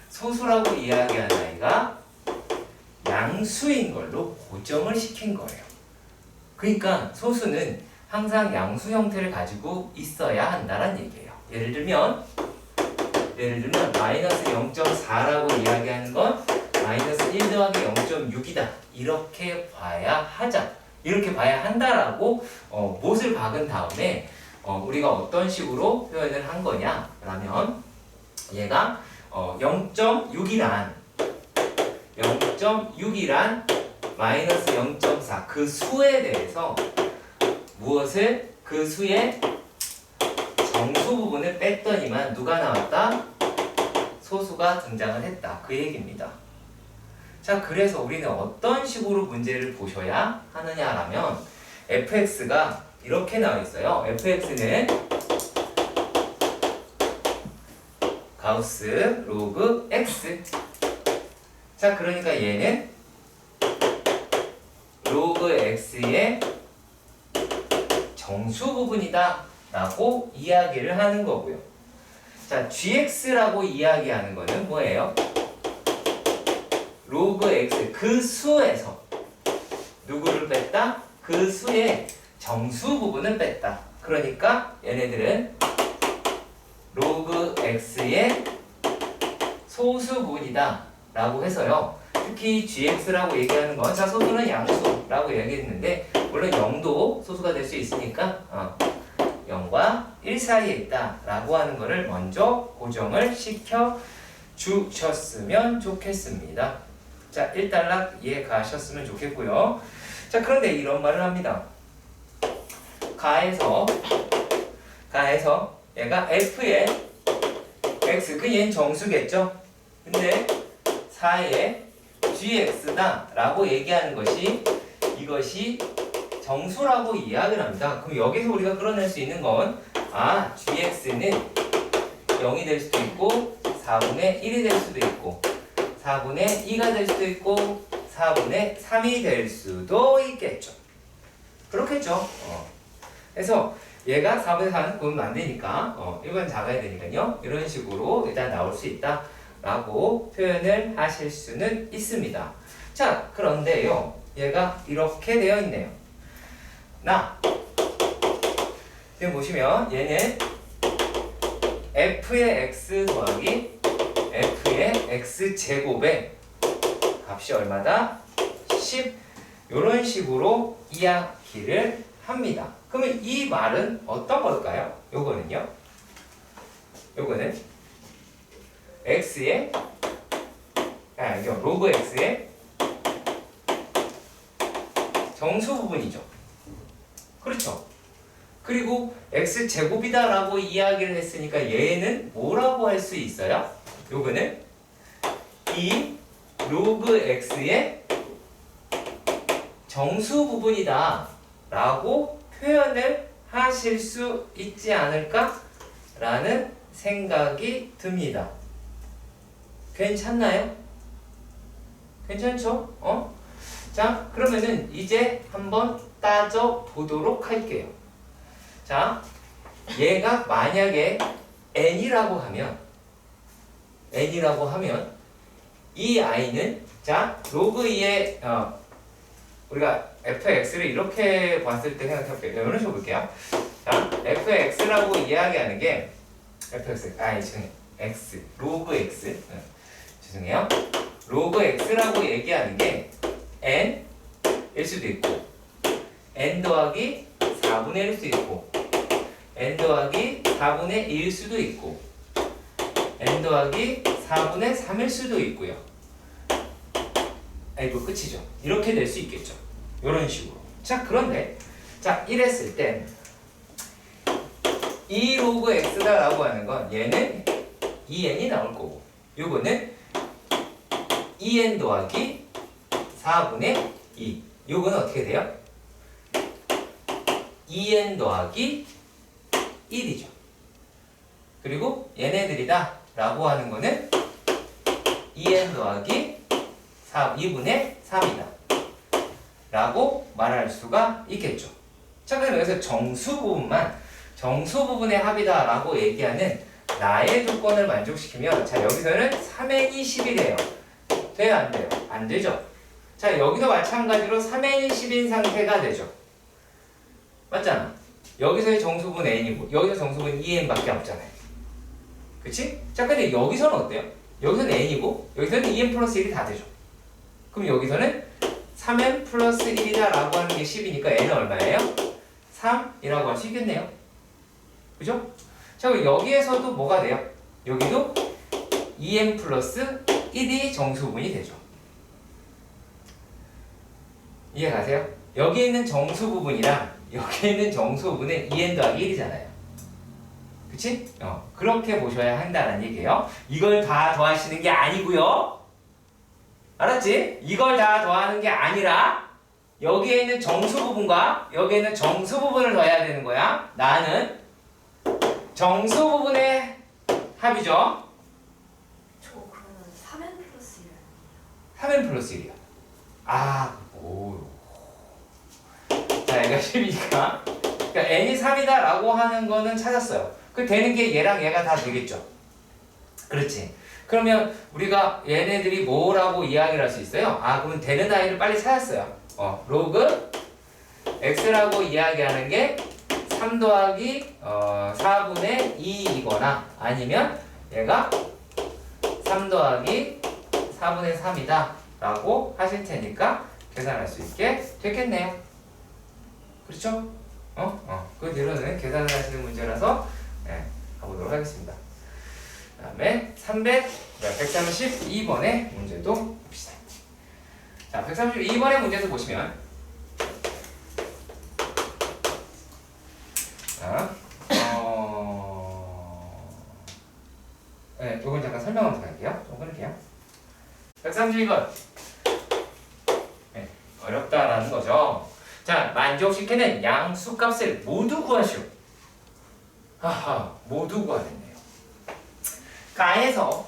소수라고 이야기하는 아이가 양수인 걸로 고정을 시킨 거예요. 그러니까 소수는 항상 양수 형태를 가지고 있어야 한다는 얘기예요. 예를 들면 마이너스 0.4라고 이야기하는 건 마이너스 1 더하기 0.6이다. 이렇게 봐야 한다라고 못을 박은 다음에 우리가 어떤 식으로 표현을 한 거냐 라면 얘가 0.6이란 마이너스 0.4 그 수에 대해서 무엇을 그 수의 정수 부분을 뺐더니만 누가 나왔다? 소수가 등장을 했다. 그 얘기입니다. 자, 그래서 우리는 어떤 식으로 문제를 보셔야 하느냐라면 fx가 이렇게 나와 있어요. fx는 가우스 로그 x. 자, 그러니까 얘는 로그 x의 정수 부분이다 라고 이야기를 하는 거고요. 자, gx라고 이야기하는 거는 뭐예요? 로그 x, 그 수에서 누구를 뺐다? 그 수의 정수 부분을 뺐다. 그러니까 얘네들은 로그 x의 소수분이다 라고 해서요. 특히 gx라고 얘기하는 건, 자, 소수는 양수라고 얘기했는데 물론 0도 소수가 될 수 있으니까 0과 1 사이에 있다 라고 하는 거를 먼저 고정을 시켜 주셨으면 좋겠습니다. 자, 1단락 이해 가셨으면 좋겠고요. 자, 그런데 이런 말을 합니다. 가에서 얘가 f의 x, 그 얘는 정수겠죠? 근데 4의 gx다 라고 얘기하는 것이, 이것이 정수라고 이야기를 합니다. 그럼 여기서 우리가 끌어낼 수 있는 건, gx는 0이 될 수도 있고 4분의 1이 될 수도 있고 4분의 2가 될 수도 있고 4분의 3이 될 수도 있겠죠. 그렇겠죠. 그래서 얘가 4분의 3은 구분 안 되니까 1번 작아야 되니까요. 이런 식으로 일단 나올 수 있다 라고 표현을 하실 수는 있습니다. 자, 그런데요, 얘가 이렇게 되어 있네요. 지금 보시면 얘는 f의 x 더하기 f의 x제곱의 값이 얼마다? 10. 이런 식으로 이야기를 합니다. 그러면 이 말은 어떤 걸까요? 요거는요, 요거는 x의 이거 로그 x의 정수 부분이죠. 그렇죠. 그리고 x제곱이다 라고 이야기를 했으니까 얘는 뭐라고 할 수 있어요? 요거는 이 로그 x의 정수 부분이다 라고 표현을 하실 수 있지 않을까? 라는 생각이 듭니다. 괜찮나요? 괜찮죠? 자, 그러면은 이제 한번 따져 보도록 할게요. 자, 얘가 만약에 n이라고 하면 이 i는, 자, 로그 2의 우리가 fx를 이렇게 봤을 때 생각해볼게요. 이런 식으로 볼게요. 자, fx라고 이야기하는 게 x, 로그 x, 죄송해요. 로그 x라고 얘기하는 게 n일 수도 있고 n 더하기 4분의 1일 수도 있고 n 더하기 4분의 1일 수도 있고 n 더하기 4분의 3일 수도 있고요. 이거 끝이죠. 이렇게 될 수 있겠죠. 이런 식으로. 자, 그런데 자, 이랬을 때 이 로그 x다라고 하는 건 얘는 2n이 나올 거고 요거는 2n 더하기 4분의 2. 요거는 어떻게 돼요? 2n 더하기 1이죠. 그리고 얘네들이다 라고 하는 거는 2n 더하기 2분의 3이다 라고 말할 수가 있겠죠. 자, 그럼 여기서 정수 부분의 합이다 라고 얘기하는 나의 조건을 만족시키면, 자, 여기서는 3n이 10이래요. 돼요? 안 돼요? 안 되죠. 자, 여기도 마찬가지로 3n이 10인 상태가 되죠. 맞잖아. 여기서의 정수분 n이고 여기서 정수분 2n 밖에 없잖아요. 그치? 자, 근데 여기서는 어때요? 여기서는 n이고 여기서는 2n 플러스 1이 다 되죠. 그럼 여기서는 3n 플러스 1이다 라고 하는 게 10이니까 n은 얼마예요? 3이라고 할 수 있겠네요. 그죠? 자, 그럼 여기에서도 뭐가 돼요? 여기도 2n 플러스 1이 정수분이 되죠. 이해 가세요? 여기에 있는 정수 부분이랑 여기에 있는 정수 부분은 2n 더하기 1이잖아요. 그치? 그렇게 보셔야 한다는 얘기예요. 이걸 다 더하시는 게 아니고요. 알았지? 이걸 다 더하는 게 아니라 여기에 있는 정수 부분과 여기에 있는 정수 부분을 더해야 되는 거야. 나는 정수 부분의 합이죠. 저 그러면 3n 플러스 1 3n 플러스 1이야. 오. 자, 얘가 10이니까 그러니까 n이 3이다 라고 하는 거는 찾았어요. 그 되는 게 얘랑 얘가 다 되겠죠. 그렇지. 그러면 우리가 얘네들이 뭐라고 이야기를 할 수 있어요? 아, 그러면 되는 아이를 빨리 찾았어요. 로그 x라고 이야기하는 게 3 더하기 4분의 2이거나 아니면 얘가 3 더하기 4분의 3이다 라고 하실 테니까 계산할 수 있게 됐겠네요. 그렇죠? 그 뒤로는 계산을 하시는 문제라서 가보도록 하겠습니다. 그 다음에 132번의 문제도 봅시다. 자, 132번의 문제도 보시면 요건 잠깐 설명하면서 갈게요. 좀 끊을게요. 132번. 어렵다라는 거죠. 자, 만족시키는 양수값을 모두 구하시오. 하하, 모두 구하랬네요. 가에서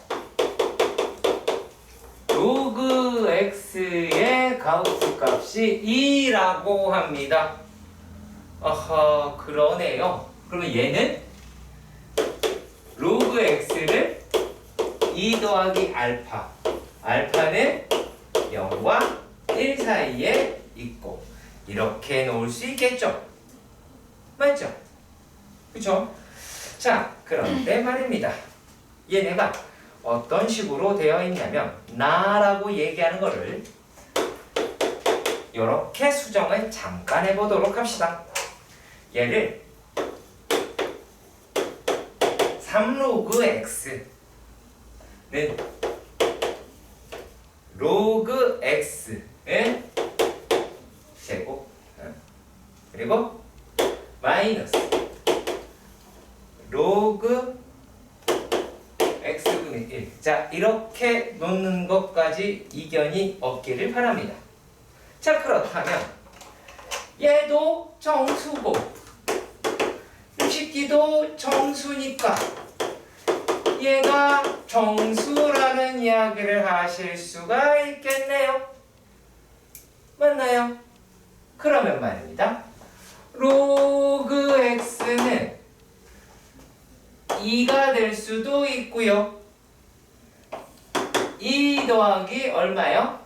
로그 x의 가우스값이 2라고 합니다. 아하, 그러네요. 그러면 얘는 로그 x를 2 더하기 알파, 알파는 0과 1 사이에 있고 이렇게 놓을 수 있겠죠? 맞죠? 그쵸? 자, 그런데 말입니다. 얘네가 어떤 식으로 되어 있냐면 나라고 얘기하는 거를 이렇게 수정을 잠깐 해보도록 합시다. 얘를 3로그 x는 로그 x의 제곱 그리고 마이너스 로그 x분의 1. 자, 이렇게 놓는 것까지 이견이 없기를 바랍니다. 자, 그렇다면 얘도 정수고 60기도 정수니까 얘가 정수라는 이야기를 하실 수가 있겠네요. 맞나요? 그러면 말입니다. 로그 x는 2가 될 수도 있고요. 2 더하기 얼마요?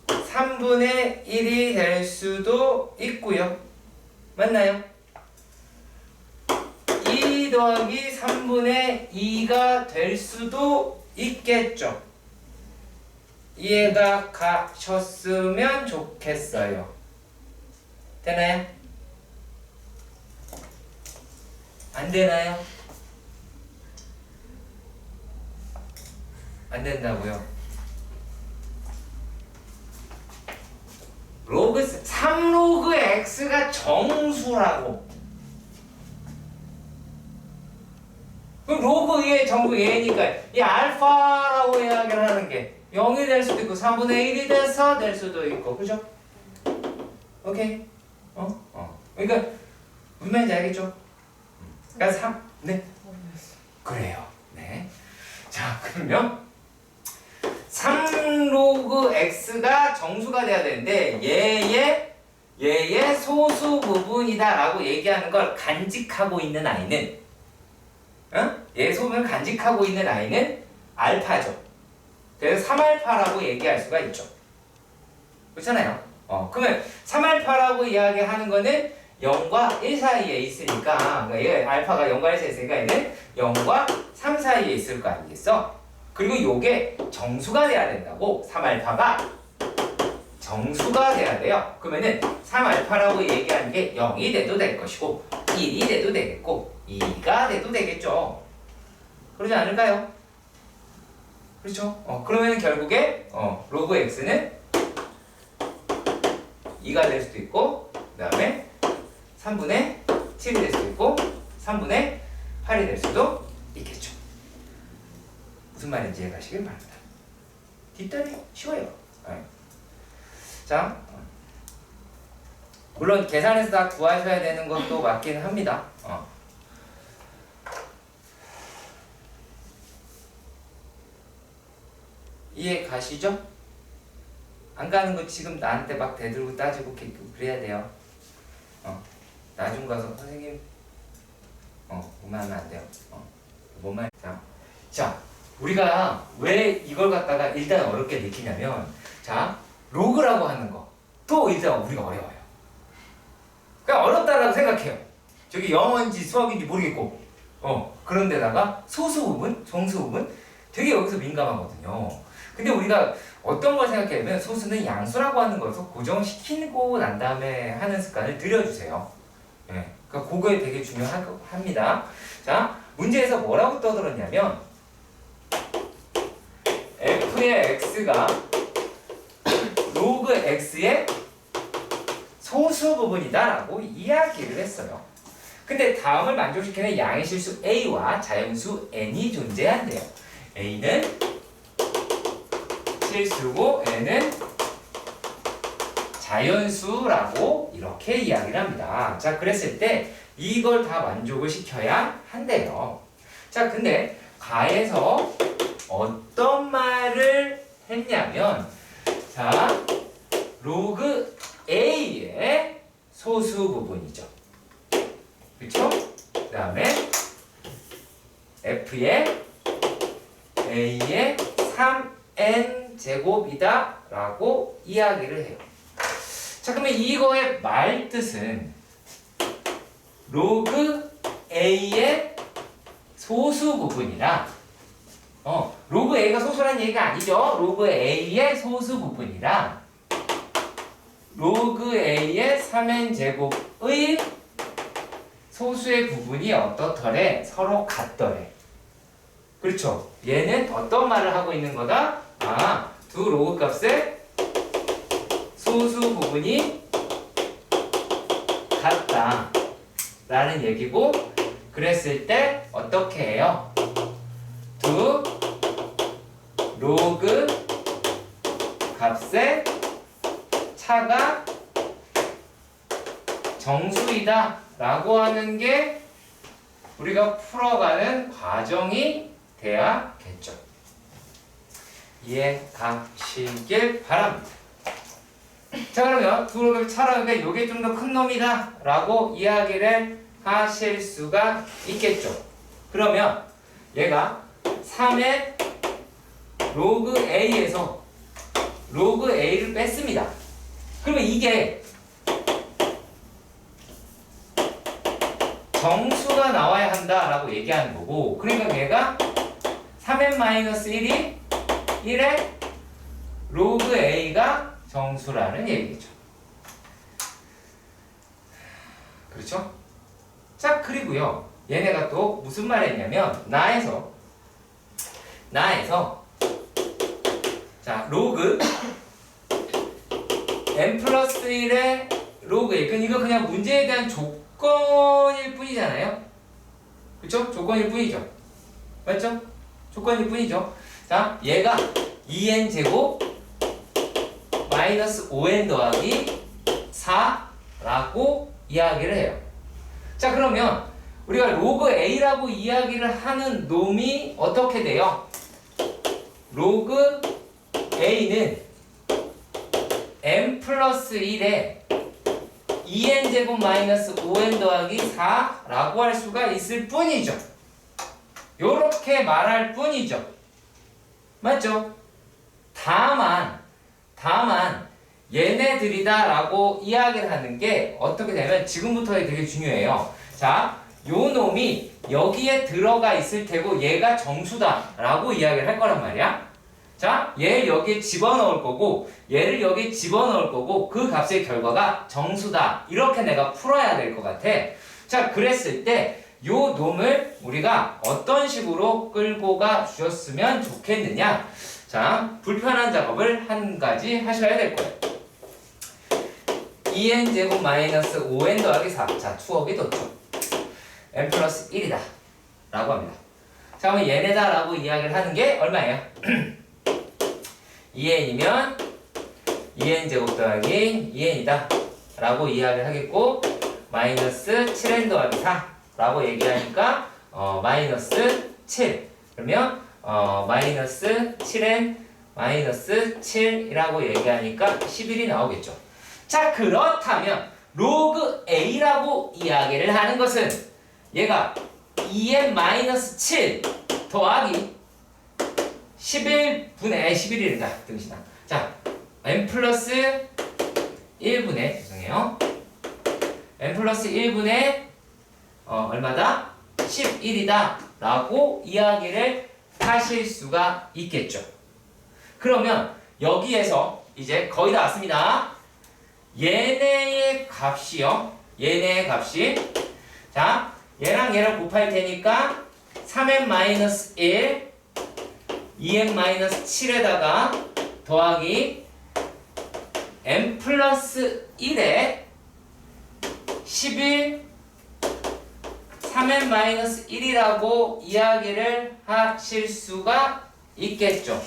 3분의 1이 될 수도 있고요. 맞나요? 2 더하기 3분의 2가 될 수도 있겠죠. 이해가 가셨으면 좋겠어요. 되나요? 안 되나요? 안 된다고요? 로그 3로그 x가 정수라고. 그럼 로그 2의 정수 얘니까 이 알파라고 이야기를 하는 게 0이 될 수도 있고 3분의 1이 돼서 될 수도 있고, 그죠? 오케이? 그러니까 무슨 말인지 알겠죠? 그러니까 3, 네. 그래요. 네. 자, 그러면 3로그 x가 정수가 돼야 되는데 얘의 소수 부분이다 라고 얘기하는 걸 간직하고 있는 아이는 얘의 소수를 간직하고 있는 아이는 알파죠. 그래서 3알파라고 얘기할 수가 있죠. 그렇잖아요. 그러면 3알파라고 이야기하는 거는 0과 1 사이에 있으니까, 그러니까 얘 알파가 0과 1 사이에 있으니까 얘는 0과 3 사이에 있을 거 아니겠어? 그리고 요게 정수가 돼야 된다고. 3알파가 정수가 돼야 돼요. 그러면은 3알파라고 얘기하는 게 0이 돼도 될 것이고 1이 돼도 되겠고 2가 돼도 되겠죠. 그러지 않을까요? 그렇죠? 그러면 결국에 로그 x는 2가 될 수도 있고 그 다음에 3분의 7이 될 수도 있고 3분의 8이 될 수도 있겠죠. 무슨 말인지 이해가시길 바랍니다. 뒷다리 쉬워요. 자, 물론 계산해서 다 구하셔야 되는 것도 맞긴 합니다. 이해 가시죠? 안 가는 거 지금 나한테 막 대들고 따지고 그래야 돼요. 나중 가서 선생님 뭐만 하면 안 돼요. 뭐만 자 우리가 왜 이걸 갖다가 일단 어렵게 느끼냐면 자 로그라고 하는 거 또 일단 우리가 어려워요. 그냥 어렵다라고 생각해요. 저기 영어인지 수학인지 모르겠고 그런데다가 소수 부분, 정수 부분 되게 여기서 민감하거든요. 근데 우리가 어떤 걸 생각하냐면 소수는 양수라고 하는 것을 고정시키고 난 다음에 하는 습관을 들여주세요. 네, 그러니까 그거에 되게 중요합니다. 자, 문제에서 뭐라고 떠들었냐면 f의 x가 로그 x의 소수 부분이다 라고 이야기를 했어요. 근데 다음을 만족시키는 양의 실수 a와 자연수 n이 존재한대요. a는 실수고 n은 자연수라고 이렇게 이야기를 합니다. 자, 그랬을 때 이걸 다 만족을 시켜야 한대요. 자, 근데 가에서 어떤 말을 했냐면 자, 로그 a의 소수 부분이죠. 그렇죠? 그 다음에 f의 a의 3n 제곱이다 라고 이야기를 해요. 자, 그러면 이거의 말뜻은 로그 a의 소수 부분이라 로그 a가 소수라는 얘기가 아니죠. 로그 a의 소수 부분이라 로그 a의 3n 제곱의 소수의 부분이 어떻더래? 서로 같더래. 그렇죠? 얘는 어떤 말을 하고 있는 거다? 두 로그 값의 소수 부분이 같다 라는 얘기고, 그랬을 때 어떻게 해요? 두 로그 값의 차가 정수이다 라고 하는 게 우리가 풀어가는 과정이 돼야겠죠. 이해 가시길 바랍니다. 자, 그러면 두 로그 차라니까 이게 좀 더 큰 놈이다 라고 이야기를 하실 수가 있겠죠. 그러면 얘가 3의 로그 a에서 로그 a를 뺐습니다. 그러면 이게 정수가 나와야 한다라고 얘기하는 거고, 그러니까 얘가 3n-1이 1의 로그 a가 정수라는 얘기죠. 그렇죠? 자, 그리고요 얘네가 또 무슨 말을 했냐면 나에서 자 로그 n 플러스 1의 로그 a, 이거 그냥 문제에 대한 조건일 뿐이잖아요. 그쵸? 조건일 뿐이죠. 맞죠? 조건일 뿐이죠. 자, 얘가 2n 제곱 마이너스 5n 더하기 4라고 이야기를 해요. 자, 그러면 우리가 로그 a라고 이야기를 하는 놈이 어떻게 돼요? 로그 a는 n 플러스 1에 2n 제곱 마이너스 5n 더하기 4라고 할 수가 있을 뿐이죠. 요렇게 말할 뿐이죠. 맞죠? 다만 얘네들이다 라고 이야기를 하는 게 어떻게 되면 지금부터 되게 중요해요. 자, 요 놈이 여기에 들어가 있을 테고 얘가 정수다 라고 이야기를 할 거란 말이야. 자, 얘를 여기에 집어넣을 거고 얘를 여기에 집어넣을 거고 그 값의 결과가 정수다, 이렇게 내가 풀어야 될 것 같아. 자, 그랬을 때 요 놈을 우리가 어떤 식으로 끌고 가 주셨으면 좋겠느냐. 자, 불편한 작업을 한 가지 하셔야 될 거예요. 2n 제곱 마이너스 5n 더하기 4. 자, 추억이 돋죠. n 플러스 1이다 라고 합니다. 자, 그럼 얘네다 라고 이야기를 하는 게 얼마예요? 2n이면 2n 제곱 더하기 2n이다 라고 이야기를 하겠고, 마이너스 7n 더하기 4 라고 얘기하니까 마이너스 7. 그러면 마이너스 7n 마이너스 7이라고 얘기하니까 11이 나오겠죠. 자, 그렇다면 로그 a라고 이야기를 하는 것은 얘가 2n-7 더하기 11분의 11이다 등신다. 자, n 플러스 1분의 죄송해요. n 플러스 1분의 얼마다? 11이다 라고 이야기를 하실 수가 있겠죠. 그러면 여기에서 이제 거의 다 왔습니다. 얘네의 값이요. 얘네의 값이 자, 얘랑 얘랑 곱할 테니까 3n-1 2n-7에다가 더하기 n 플러스 1에 11 3n-1이라고 이야기를 하실 수가 있겠죠.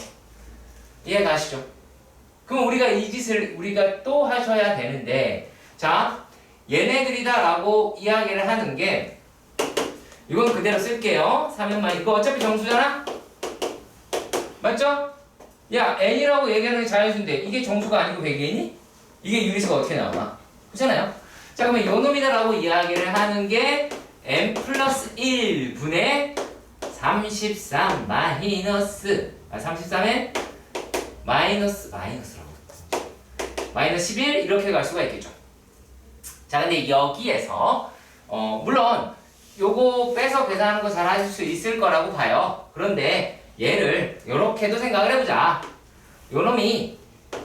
이해 가시죠? 그럼 우리가 이 짓을 우리가 또 하셔야 되는데, 자, 얘네들이다 라고 이야기를 하는 게, 이건 그대로 쓸게요. 3n-, 이거 어차피 정수잖아? 맞죠? 야, n이라고 얘기하는 게 자연수인데 이게 정수가 아니고 배기이니? 이게 유리수가 어떻게 나오나? 그렇잖아요? 자, 그러면 요 놈이다 라고 이야기를 하는 게 n 플러스 1분의 33 마이너스 33에 마이너스라고 마이너스 11 이렇게 갈 수가 있겠죠. 자, 근데 여기에서 물론 요거 빼서 계산하는 거 잘 하실 수 있을 거라고 봐요. 그런데 얘를 요렇게도 생각을 해보자. 요 놈이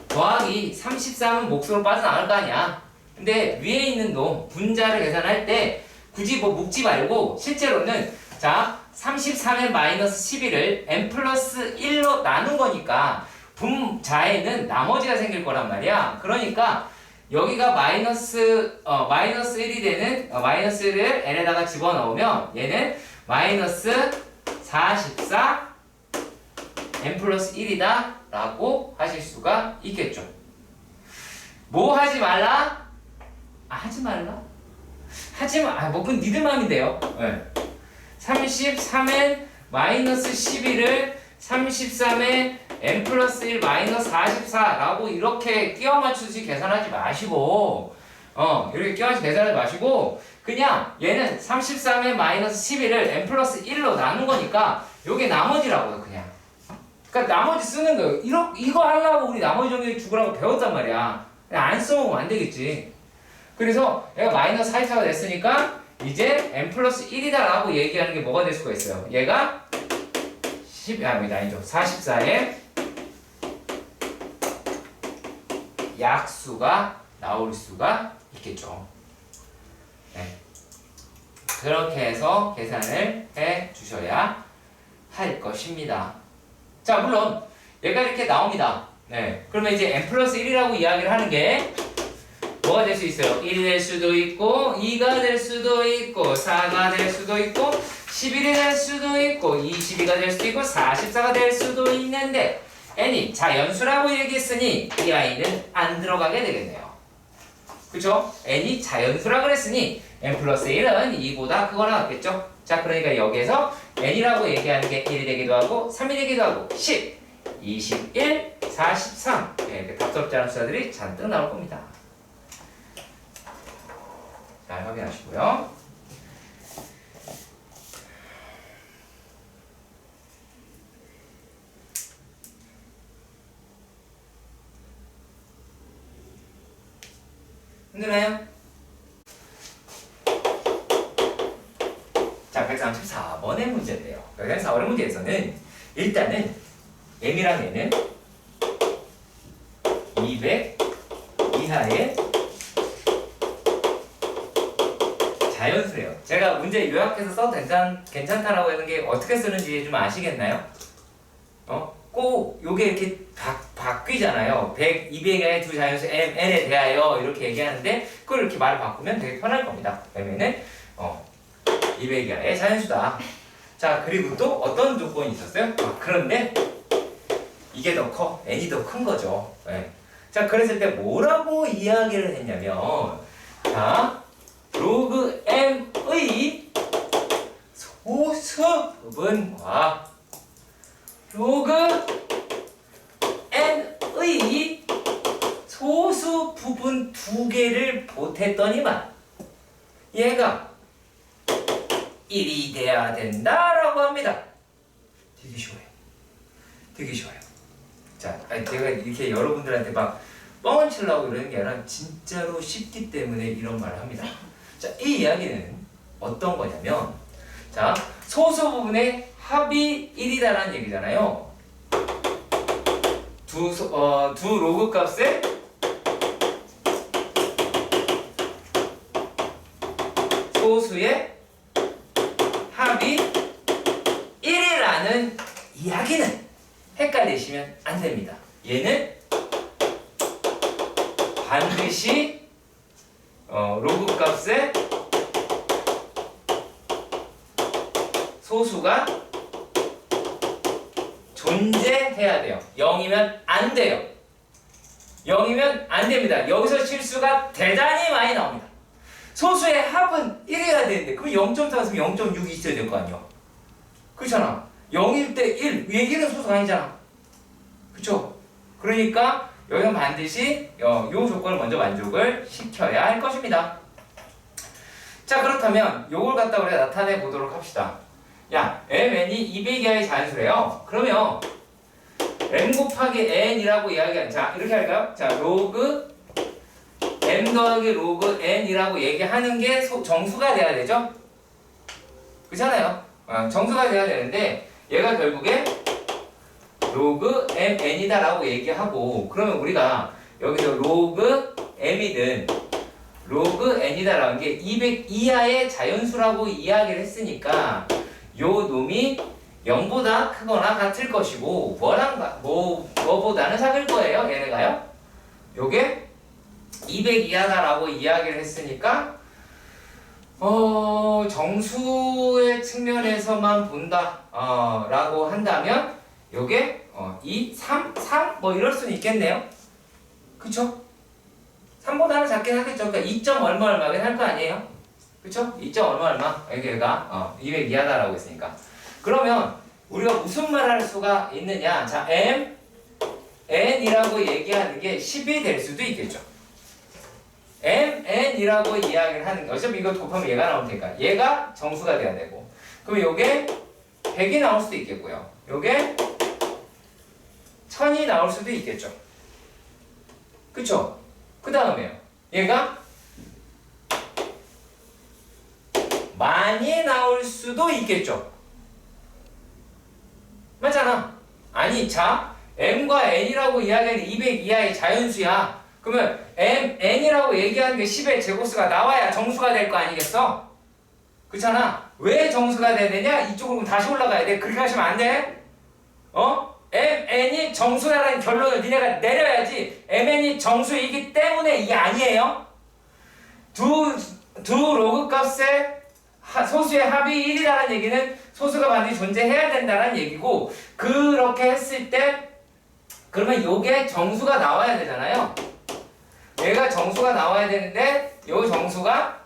더하기 33은 몫으로 빠져나갈 거 아니야. 근데 위에 있는 놈 분자를 계산할 때 굳이 뭐 묶지 말고 실제로는 자 33의 마이너스 11을 n 플러스 1로 나눈 거니까 분자에는 나머지가 생길 거란 말이야. 그러니까 여기가 마이너스 1이 되는 마이너스를 n에다가 집어넣으면 얘는 마이너스 44 n 플러스 1이다 라고 하실 수가 있겠죠. 뭐 하지 말라? 하지 말라? 뭐 그건 니들 마음인데요. 네. 33엔 마이너스 11을 33에 n 플러스 1 마이너스 44라고 이렇게 끼워 맞추듯이 계산하지 마시고 이렇게 끼워 맞추듯이 계산하지 마시고 그냥 얘는 33에 마이너스 11을 n 플러스 1로 나눈 거니까 요게 나머지라고요. 그냥 그러니까 나머지 쓰는 거예요. 이거 하려고 우리 나머지 정리 죽으라고 배웠단 말이야. 그냥 안 써먹으면 안 되겠지. 그래서 얘가 마이너스 44가 됐으니까 이제 n 플러스 1이다 라고 얘기하는 게 뭐가 될 수가 있어요. 얘가 44에 약수가 나올 수가 있겠죠. 네. 그렇게 해서 계산을 해 주셔야 할 것입니다. 자, 물론 얘가 이렇게 나옵니다. 네. 그러면 이제 n 플러스 1이라고 이야기를 하는 게 뭐가 될 수 있어요? 1이 될 수도 있고 2가 될 수도 있고 4가 될 수도 있고 11이 될 수도 있고 22가 될 수도 있고 44가 될 수도 있는데 n이 자연수라고 얘기했으니 이 아이는 안 들어가게 되겠네요. 그쵸? n이 자연수라 그랬으니 n 플러스 1은 2보다 크거나 같겠죠? 자, 그러니까 여기에서 n이라고 얘기하는 게 1이 되기도 하고 3이 되기도 하고 10, 21, 43 이렇게 답답지 않은 숫자들이 잔뜩 나올 겁니다. 잘 확인하시고요. 힘드나요? 자, 134번의 문제인데요. 134번의 문제에서는 일단은 m이랑 n은 200 이하의 자연수래요. 제가 문제 요약해서 써도 괜찮다라고 하는 게 어떻게 쓰는지 좀 아시겠나요? 꼭 요게 이렇게 바뀌잖아요. 100, 200의 두 자연수 n에 대하여 이렇게 얘기하는데 그걸 이렇게 말을 바꾸면 되게 편할 겁니다. 그러면은 200의 자연수다. 자, 그리고 또 어떤 조건이 있었어요? 그런데 이게 더 커, n이 더 큰 거죠. 네. 자, 그랬을 때 뭐라고 이야기를 했냐면 자, 로그 m의 소수분과 로그 n의 소수 부분 두 개를 보탰더니만 얘가 1이 돼야 된다라고 합니다. 되게 쉬워요. 되게 쉬워요. 자, 제가 이렇게 여러분들한테 막 뻥을 치려고 그러는 게 아니라 진짜로 쉽기 때문에 이런 말을 합니다. 자, 이 이야기는 어떤 거냐면, 자, 소수 부분의 합이 1이다라는 얘기잖아요. 두 로그 값의 소수의 합이 1이라는 이야기는 헷갈리시면 안 됩니다. 얘는 반드시 로그 값의 소수가 존재해야 돼요. 0이면 안 돼요. 0이면 안 됩니다. 여기서 실수가 대단히 많이 나옵니다. 소수의 합은 1이어야 되는데 그럼 0.4였으면 0.6이 있어야 될 거 아니야. 그렇잖아. 0일 때 1, 얘 1은 소수가 아니잖아. 그쵸? 그러니까 여기서 반드시 요 조건을 먼저 만족을 시켜야 할 것입니다. 자, 그렇다면 요걸 갖다 우리가 나타내 보도록 합시다. 야, mn이 200 이하의 자연수래요. 그러면 m 곱하기 n이라고 이야기하는, 자, 이렇게 할까요? 자, 로그 m 더하기 로그 n이라고 얘기하는 게 정수가 돼야 되죠? 그렇잖아요. 정수가 돼야 되는데 얘가 결국에 로그 mn이다 라고 얘기하고, 그러면 우리가 여기서 로그 m이든 로그 n이다 라는 게 200 이하의 자연수라고 이야기를 했으니까 요 놈이 0보다 크거나 같을 것이고 뭐보다는 작을 거예요. 얘네가요. 요게 200 이하다라고 이야기를 했으니까 정수의 측면에서만 본다 라고 한다면 요게 2, 3 뭐 이럴 수는 있겠네요. 그쵸? 3보다는 작긴 하겠죠. 그러니까 2점 얼마긴 할 거 아니에요? 그쵸? 2점 얼마 여기가 200 이하다라고 했으니까. 그러면 우리가 무슨 말 할 수가 있느냐? 자, mn이라고 얘기하는 게 10이 될 수도 있겠죠. mn이라고 이야기를 하는 게, 어차피 이거 곱하면 얘가 나올 테니까 얘가 정수가 돼야 되고, 그럼 요게 100이 나올 수도 있겠고요. 요게 1000이 나올 수도 있겠죠. 그쵸? 그 다음에요. 얘가 많이 나올 수도 있겠죠. 맞잖아. 아니, 자, m과 n이라고 이야기하는 200 이하의 자연수야. 그러면 n이라고 얘기하는 게 10의 제곱수가 나와야 정수가 될 거 아니겠어? 그렇잖아. 왜 정수가 돼야 되냐? 이쪽으로 다시 올라가야 돼. 그렇게 하시면 안 돼. mn이 정수라는 결론을 니네가 내려야지. mn이 정수이기 때문에 이게 아니에요. 두 로그 값의 소수의 합이 1이라는 얘기는 소수가 반드시 존재해야 된다는 얘기고, 그렇게 했을 때 그러면 요게 정수가 나와야 되잖아요. 얘가 정수가 나와야 되는데 요 정수가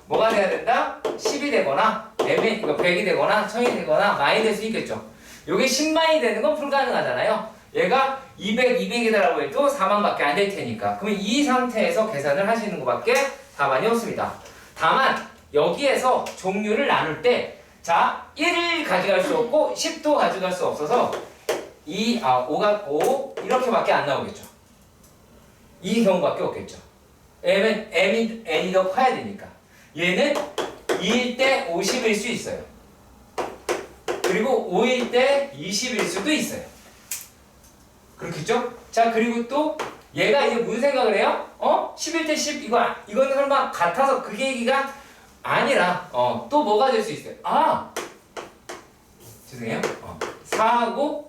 뭐가 돼야 된다? 10이 되거나 100이 되거나 1000이 되거나 많이 될 수 있겠죠. 요게 10만이 되는 건 불가능하잖아요. 얘가 200이다라고 해도 4만밖에 안 될 테니까. 그러면 이 상태에서 계산을 하시는 것밖에 답안이 없습니다. 다만 여기에서 종류를 나눌 때, 자, 1을 가져갈 수 없고 10도 가져갈 수 없어서 5 이렇게밖에 안 나오겠죠. 이 경우밖에 없겠죠. n이 더 커야 되니까. 얘는 2일 때 50일 수 있어요. 그리고 5일 때 20일 수도 있어요. 그렇겠죠? 자, 그리고 또 얘가 이제 무슨 생각을 해요? 10일 때 10, 이거는 설마 같아서 그 얘기가 아니라 또 뭐가 될 수 있어요? 죄송해요. 4하고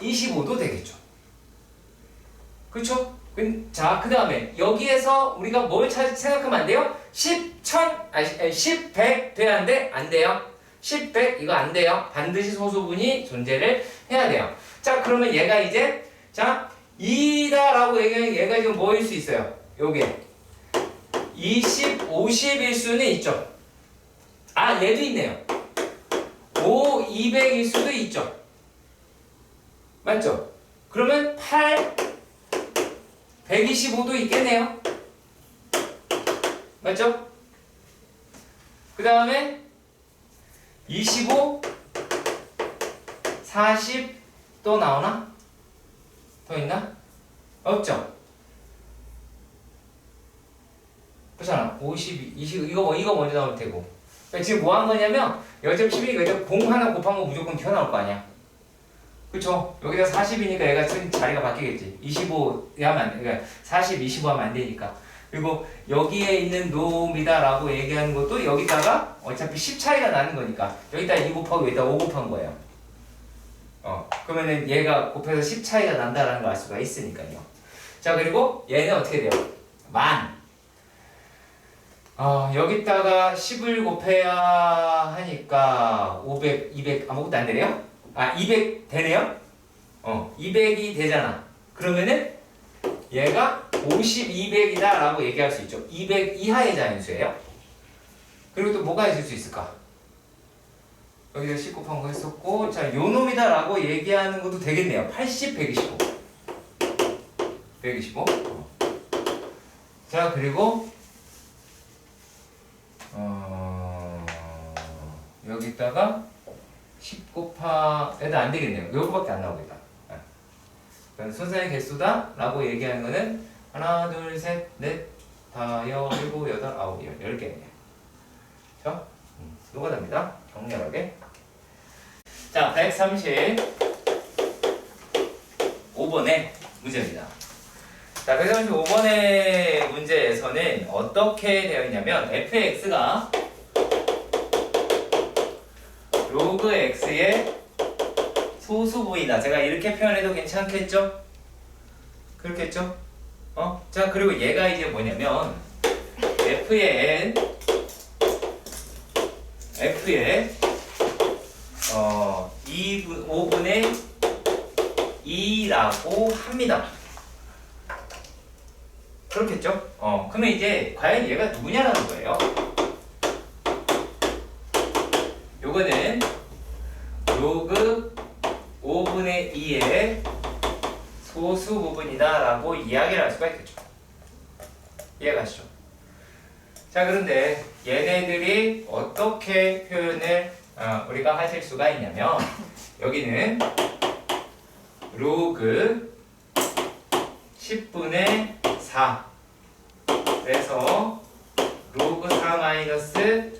25도 되겠죠. 그렇죠? 자, 그 다음에 여기에서 우리가 뭘 생각하면 안 돼요? 10, 10, 100 돼야 안 돼? 안 돼요. 10, 100 이거 안 돼요. 반드시 소수분이 존재를 해야 돼요. 자, 그러면 얘가 이제, 자, 2다라고 얘기하면 얘가 지금 뭐일 수 있어요? 요게 20, 50일 수는 있죠. 얘도 있네요. 5, 200일 수도 있죠. 맞죠? 그러면 8, 125도 있겠네요. 맞죠? 그 다음에 25, 40 또 나오나? 더 있나? 없죠? 그렇잖아. 52, 20 이거 먼저 나올 테고. 그러니까 지금 뭐 한 거냐면 0.12니까 일단 0 하나 곱한 거 무조건 튀어나올 거 아니야. 그쵸? 여기다 40이니까 얘가 쓴 자리가 바뀌겠지. 25 하면 안 돼. 그러니까 40, 25 하면 안 되니까. 그리고 여기에 있는 놈이다 라고 얘기하는 것도 여기다가 어차피 10 차이가 나는 거니까 여기다 2 곱하고 여기다 5 곱한 거예요. 그러면은 얘가 곱해서 10 차이가 난다라는 걸 알 수가 있으니까요. 자, 그리고 얘는 어떻게 돼요? 만. 여기다가 10을 곱해야 하니까 500, 200 아무것도 안 되네요? 200 되네요? 200이 되잖아. 그러면은 얘가 50, 200이다 라고 얘기할 수 있죠. 200 이하의 자연수예요. 그리고 또 뭐가 있을 수 있을까? 여기다 10 곱한 거 했었고, 자, 요 놈이다 라고 얘기하는 것도 되겠네요. 80, 125. 125. 자, 그리고 여기다가 10 얘도 안 되겠네요. 요거밖에 안 나오겠다. 그럼 순서의 개수다 라고 얘기하는 거는 하나, 둘, 셋, 넷, 다, 여, 일곱, 여덟, 아홉, 10개네요. 그쵸? 노가다입니다. 격렬하게. 자, 135번의 문제입니다. 자, 135번의 문제에서는 어떻게 되어 있냐면 fx가 로그 x의 소수부이다. 제가 이렇게 표현해도 괜찮겠죠? 그렇겠죠? 자, 그리고 얘가 이제 뭐냐면 f의 5분의 2라고 합니다. 그렇겠죠? 그러면 이제 과연 얘가 누구냐라는 거예요. 요거는 로그 5분의 2의 소수 부분이다 라고 이야기를 할 수가 있겠죠. 이해가시죠? 자, 그런데 얘네들이 어떻게 표현을 우리가 하실 수가 있냐면 여기는 로그 10분의 4 그래서 로그 4 마이너스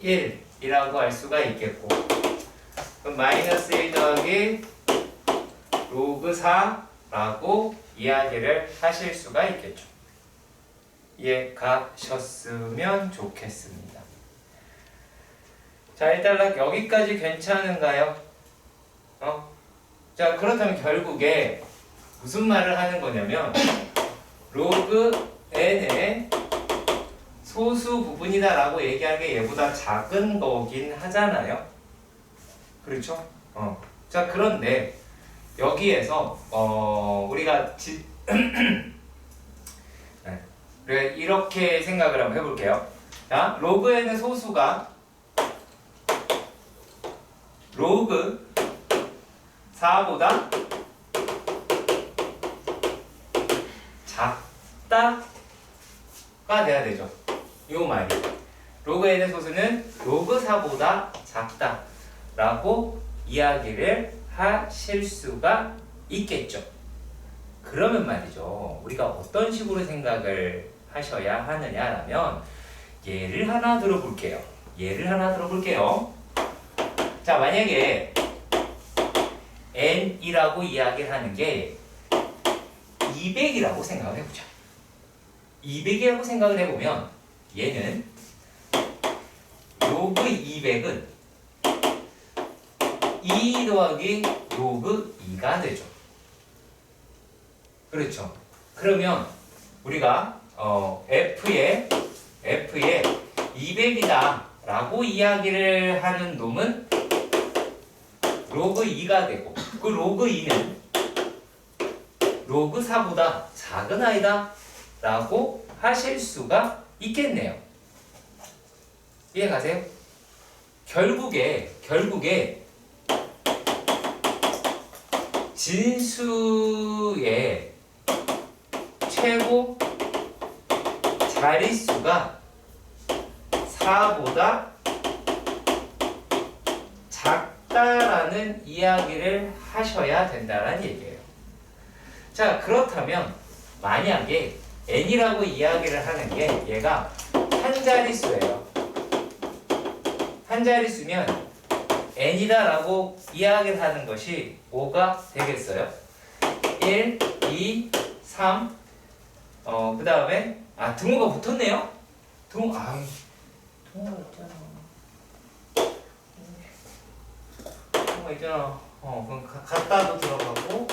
1이라고 할 수가 있겠고, 그럼 마이너스 1 더하기 로그 4라고 이야기를 하실 수가 있겠죠. 이해가셨으면 좋겠습니다. 자, 일단 여기까지 괜찮은가요? 자, 그렇다면 결국에 무슨 말을 하는 거냐면 로그 n의 소수 부분이다 라고 얘기하는 게 얘보다 작은 거긴 하잖아요. 그렇죠? 자, 그런데 여기에서 우리가 우리가 이렇게 생각을 한번 해볼게요. 자, 로그 n의 소수가 로그 4보다 작다가 돼야 되죠. 요 말이. 로그 n의 소수는 로그 4보다 작다라고 이야기를 하실 수가 있겠죠. 그러면 말이죠. 우리가 어떤 식으로 생각을 하셔야 하느냐라면 예를 하나 들어볼게요. 자, 만약에 n이라고 이야기를 하는 게 200이라고 생각을 해보자. 200이라고 생각을 해보면 얘는 로그 200은 2 더하기 로그 2가 되죠. 그렇죠. 그러면 우리가 f의 200이다 라고 이야기를 하는 놈은 로그 2가 되고, 그 로그 2는 로그 4보다 작은 아이다 라고 하실 수가 있겠네요. 이해가세요? 결국에 진수의 최고 자릿수가 4보다 작다라는 이야기를 하셔야 된다는 얘기예요. 자, 그렇다면 만약에 n이라고 이야기를 하는 게 얘가 한 자릿수예요. 한 자릿수면 n이다라고 이야기를 하는 것이 뭐가 되겠어요? 1, 2, 3 그 다음에 등호가 붙었네요? 등호가 있잖아. 등호가 있잖아. 그럼 갖다도 들어가고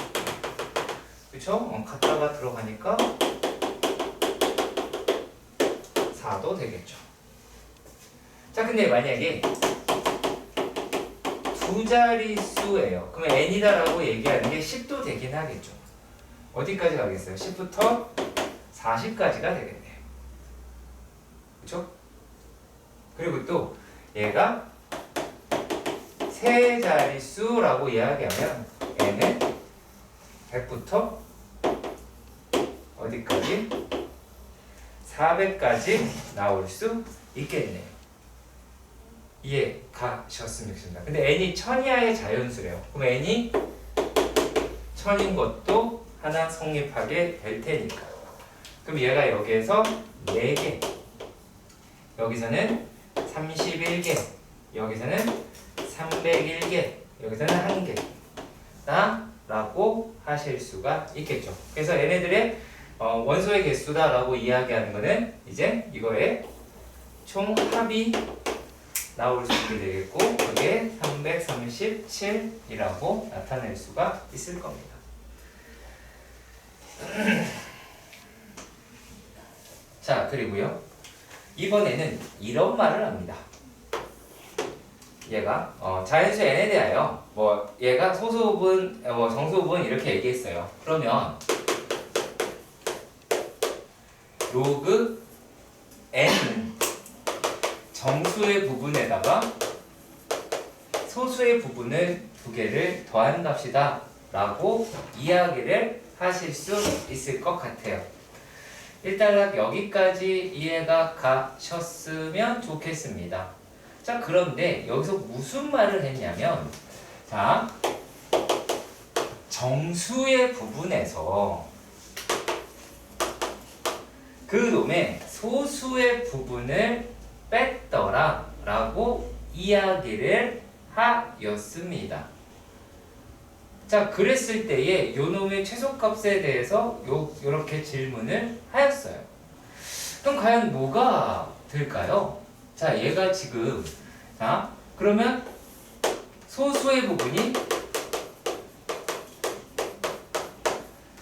그쵸? 갖다가 들어가니까 4도 되겠죠. 자, 근데 만약에 두 자릿수예요. 그러면 n이다라고 얘기하는 게 10도 되긴 하겠죠. 어디까지 가겠어요? 10부터 40까지가 되겠네요. 그쵸? 그리고 또 얘가 세 자릿수라고 이야기하면 n은 100부터 어디까지? 400까지 나올 수 있겠네요. 이해 가셨으면 좋겠습니다. 근데 n이 1000 이하의 자연수래요. 그럼 n이 1000인 것도 하나 성립하게 될 테니까. 그럼 얘가 여기에서 4개, 여기서는 31개, 여기서는 301개, 여기서는 1개 라고 하실 수가 있겠죠. 그래서 얘네들의 원소의 개수다라고 이야기하는 거는 이제 이거의 총 합이 나올 수 있게 되겠고 그게 337이라고 나타낼 수가 있을 겁니다. 자, 그리고요 이번에는 이런 말을 합니다. 얘가 자연수 n에 대하여 뭐 얘가 소수분, 정수분 이렇게 얘기했어요. 그러면 로그 n은 정수의 부분에다가 소수의 부분을 두 개를 더한 값이다 라고 이야기를 하실 수 있을 것 같아요. 일단 여기까지 이해가 가셨으면 좋겠습니다. 자, 그런데 여기서 무슨 말을 했냐면 자, 정수의 부분에서 그 놈의 소수의 부분을 뺐더라 라고 이야기를 하였습니다. 자, 그랬을 때에 요 놈의 최소값에 대해서 요렇게 질문을 하였어요. 그럼 과연 뭐가 될까요? 자, 얘가 지금 자, 그러면 소수의 부분이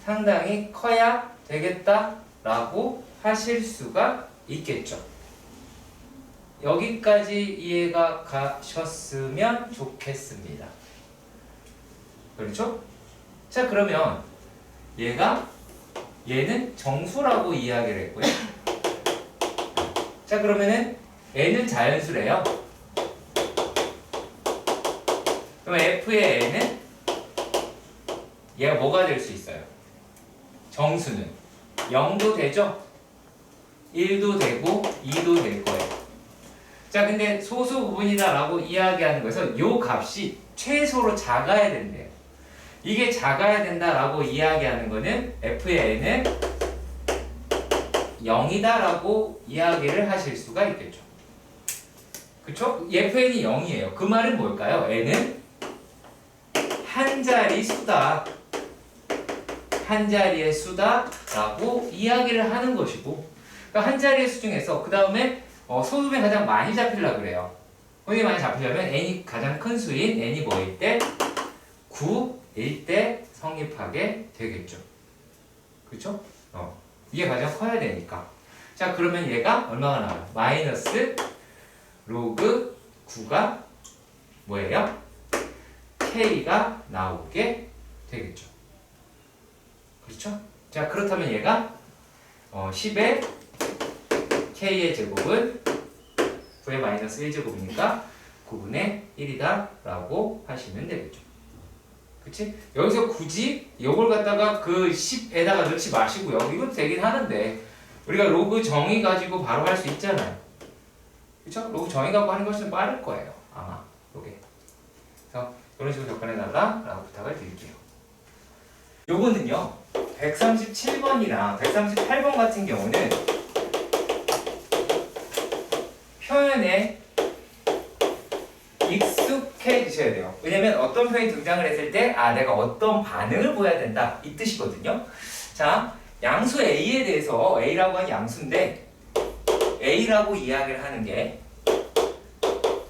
상당히 커야 되겠다라고 하실 수가 있겠죠. 여기까지 이해가 가셨으면 좋겠습니다. 그렇죠? 자, 그러면 얘는 정수라고 이야기를 했고요. 자, 그러면은 n은 자연수래요. 그럼 f의 n은 얘가 뭐가 될 수 있어요? 정수는 0도 되죠? 1도 되고 2도 될 거예요. 자, 근데 소수 부분이다 라고 이야기하는 거에서 요 값이 최소로 작아야 된대요. 이게 작아야 된다라고 이야기하는 거는 f의 n은 0이다 라고 이야기를 하실 수가 있겠죠. 그쵸? fn이 0이에요. 그 말은 뭘까요? n은 한 자리 수다. 한 자리의 수다 라고 이야기를 하는 것이고, 그러니까 한 자리의 수 중에서 그 다음에 소수에 가장 많이 잡히려고 그래요. 거기 많이 잡히려면 n이 가장 큰 수인 n이 뭐일 때? 9일 때 성립하게 되겠죠. 그렇죠? 이게 가장 커야 되니까. 자, 그러면 얘가 얼마가 나와요? 마이너스 로그 9가 뭐예요? k가 나오게 되겠죠. 그렇죠? 자, 그렇다면 얘가 10의 k의 제곱은 9의 마이너스 1제곱이니까 9분의 1이다 라고 하시면 되겠죠. 그치? 여기서 굳이 이걸 갖다가 그 10에다가 넣지 마시고요. 이건 되긴 하는데 우리가 로그 정의 가지고 바로 할 수 있잖아요. 그쵸? 로그 정의 갖고 하는 것이 좀 빠를 거예요. 아마 요게. 그래서 이런 식으로 접근해달라 라고 부탁을 드릴게요. 요거는요 137번이랑 138번 같은 경우는 표현에 익숙해지셔야 돼요. 왜냐면 어떤 표현이 등장을 했을 때 내가 어떤 반응을 보여야 된다 이 뜻이거든요. 자, 양수 A에 대해서 A라고 하는 양수인데 A라고 이야기를 하는 게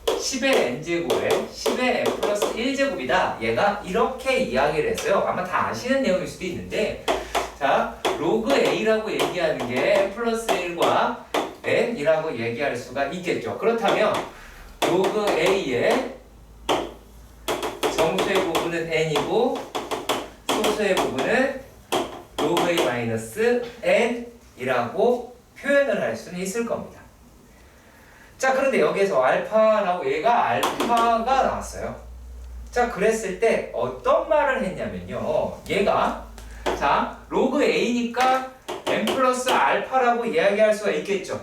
10의 n제곱에 10의 n 플러스 1제곱이다. 얘가 이렇게 이야기를 했어요. 아마 다 아시는 내용일 수도 있는데 자, 로그 A라고 얘기하는 게 n 플러스 1과 n이라고 얘기할 수가 있겠죠. 그렇다면 로그 A의 정수의 부분은 n이고 소수의 부분은 로그 A 마이너스 n이라고 표현을 할 수는 있을 겁니다. 자, 그런데 여기에서 알파라고 얘가 알파가 나왔어요. 자, 그랬을 때 어떤 말을 했냐면요. 얘가 자, 로그 A니까 n 플러스 알파라고 이야기할 수가 있겠죠.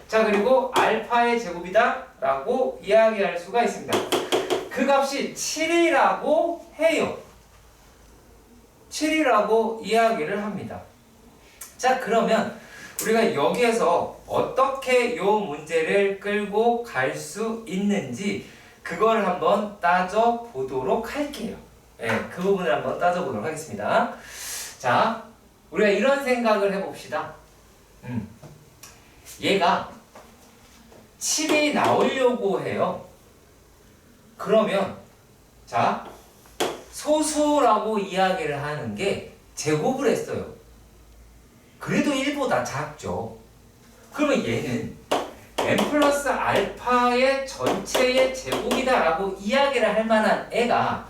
자, 그리고 알파의 제곱이다 라고 이야기할 수가 있습니다. 그 값이 7이라고 해요. 7이라고 이야기를 합니다. 자, 그러면 우리가 여기에서 어떻게 요 문제를 끌고 갈 수 있는지 그걸 한번 따져 보도록 할게요. 예, 그 부분을 한번 따져 보도록 하겠습니다. 자, 우리가 이런 생각을 해봅시다. 얘가 7이 나오려고 해요. 그러면 자, 소수라고 이야기를 하는 게 제곱을 했어요. 그래도 1보다 작죠. 그러면 얘는 n 플러스 알파의 전체의 제곱이다 라고 이야기를 할 만한 애가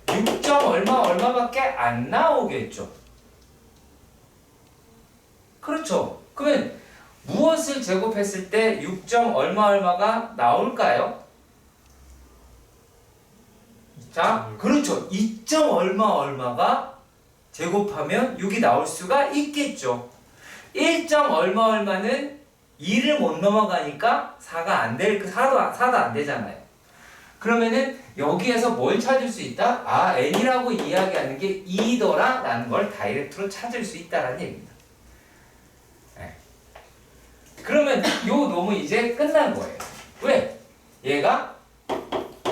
6. 얼마밖에 안 나오겠죠. 그렇죠. 그러면 무엇을 제곱했을 때 6. 얼마가 나올까요? 자, 그렇죠. 2. 얼마가 제곱하면 6이 나올 수가 있겠죠. 1. 얼마는 2를 못 넘어가니까 4가 안 될, 4도 안 되잖아요. 그러면은 여기에서 뭘 찾을 수 있다? n이라고 이야기하는 게 2더라 라는 걸 다이렉트로 찾을 수 있다라는 얘기입니다. 네. 그러면 요 놈은 이제 끝난 거예요. 왜? 얘가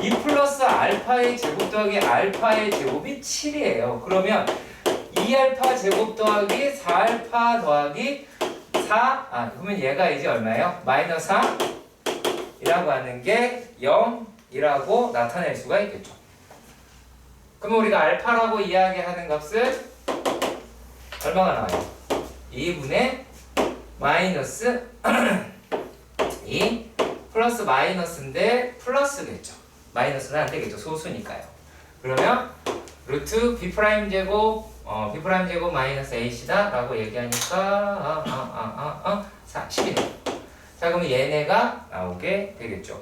2 플러스 알파의 제곱 더하기 알파의 제곱이 7이에요. 그러면 2알파 제곱 더하기 4알파 더하기 4, 그러면 얘가 이제 얼마예요? 마이너스 4이라고 하는 게 0이라고 나타낼 수가 있겠죠. 그러면 우리가 알파라고 이야기하는 값은 얼마가 나와요? 2분의 마이너스 2 플러스 마이너스인데 플러스겠죠. 마이너스는 안 되겠죠. 소수니까요. 그러면 루트 b 프라임 제곱 b 프라임 제곱 마이너스 a시다 라고 얘기하니까 10이네요. 자, 그러면 얘네가 나오게 되겠죠.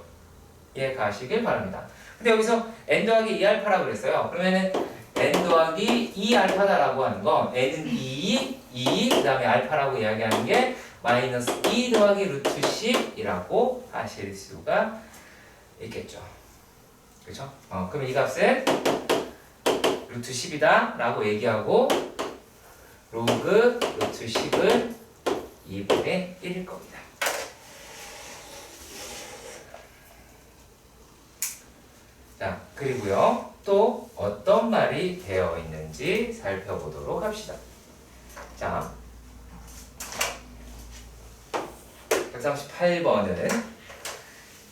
이해 가시길 바랍니다. 근데 여기서 n 더하기 2알파라고 그랬어요. 그러면은 n 더하기 2알파다 라고 하는 건 n은 2, 그 다음에 알파라고 이야기하는 게 마이너스 2 더하기 루트 10이라고 하실 수가 있겠죠. 그렇죠? 그럼 이 값은 루트 10이다 라고 얘기하고 로그 루트 10은 2분의 1일 겁니다. 자, 그리고요 또 어떤 말이 되어 있는지 살펴보도록 합시다. 자, 138번은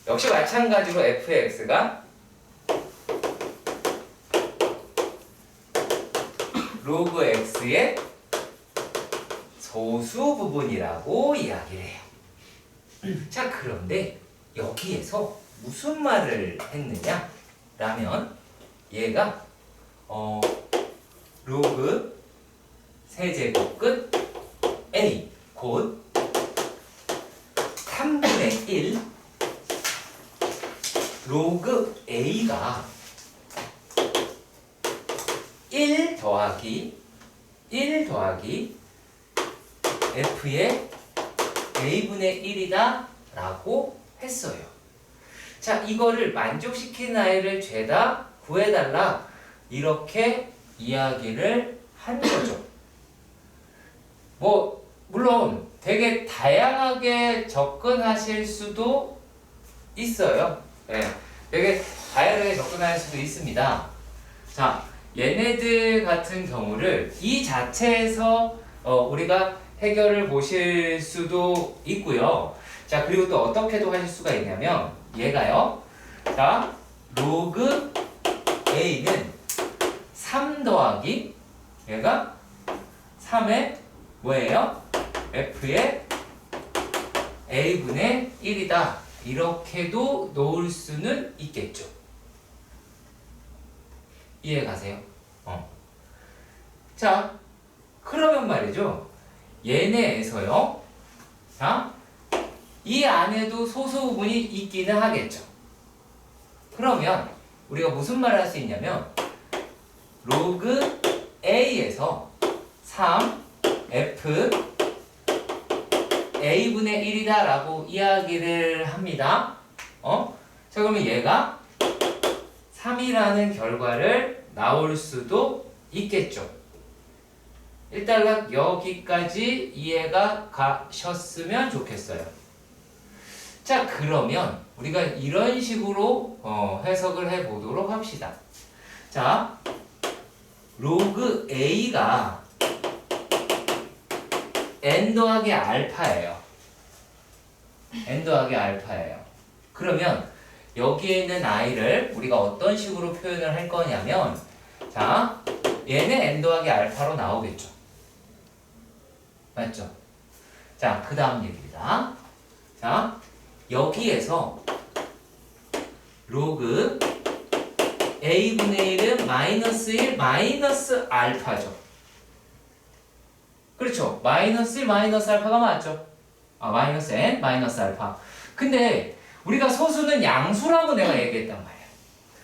역시 마찬가지로 fx가 로그 x의 소수 부분이라고 이야기를 해요. 자, 그런데 여기에서 무슨 말을 했느냐 라면 얘가 로그 세제곱 끝 a 곧 3분의 1 로그 a가 1 더하기 f의 a분의 1이다 라고 했어요. 자, 이거를 만족시키는 아이를 죄다 구해달라 이렇게 이야기를 한 거죠. 뭐 물론 되게 다양하게 접근하실 수도 있어요. 네, 되게 다양하게 접근할 수도 있습니다. 자, 얘네들 같은 경우를 이 자체에서 우리가 해결을 보실 수도 있고요. 자, 그리고 또 어떻게도 하실 수가 있냐면 얘가요. 자, 로그 a는 3 더하기 얘가 3의 뭐예요? f의 a분의 1이다. 이렇게도 놓을 수는 있겠죠. 이해 가세요? 자, 그러면 말이죠. 얘네에서요. 자, 이 안에도 소수 부분이 있기는 하겠죠. 그러면 우리가 무슨 말을 할 수 있냐면 로그 a에서 3f a분의 1이다 라고 이야기를 합니다. 자, 그러면 얘가 3이라는 결과를 나올 수도 있겠죠. 일단 여기까지 이해가 가셨으면 좋겠어요. 자, 그러면 우리가 이런 식으로 해석을 해 보도록 합시다. 자, 로그 a가 n 더하기 알파예요. n 더하기 알파예요. 그러면 여기에 있는 i를 우리가 어떤 식으로 표현을 할 거냐면, 자, 얘는 n 더하기 알파로 나오겠죠. 맞죠? 자, 그 다음 얘기입니다. 자, 여기에서 로그 a분의 1은 마이너스 1 마이너스 알파죠. 그렇죠? 마이너스 1 마이너스 알파가 맞죠? 마이너스 n 마이너스 알파. 근데 우리가 소수는 양수라고 내가 얘기했단 말이야.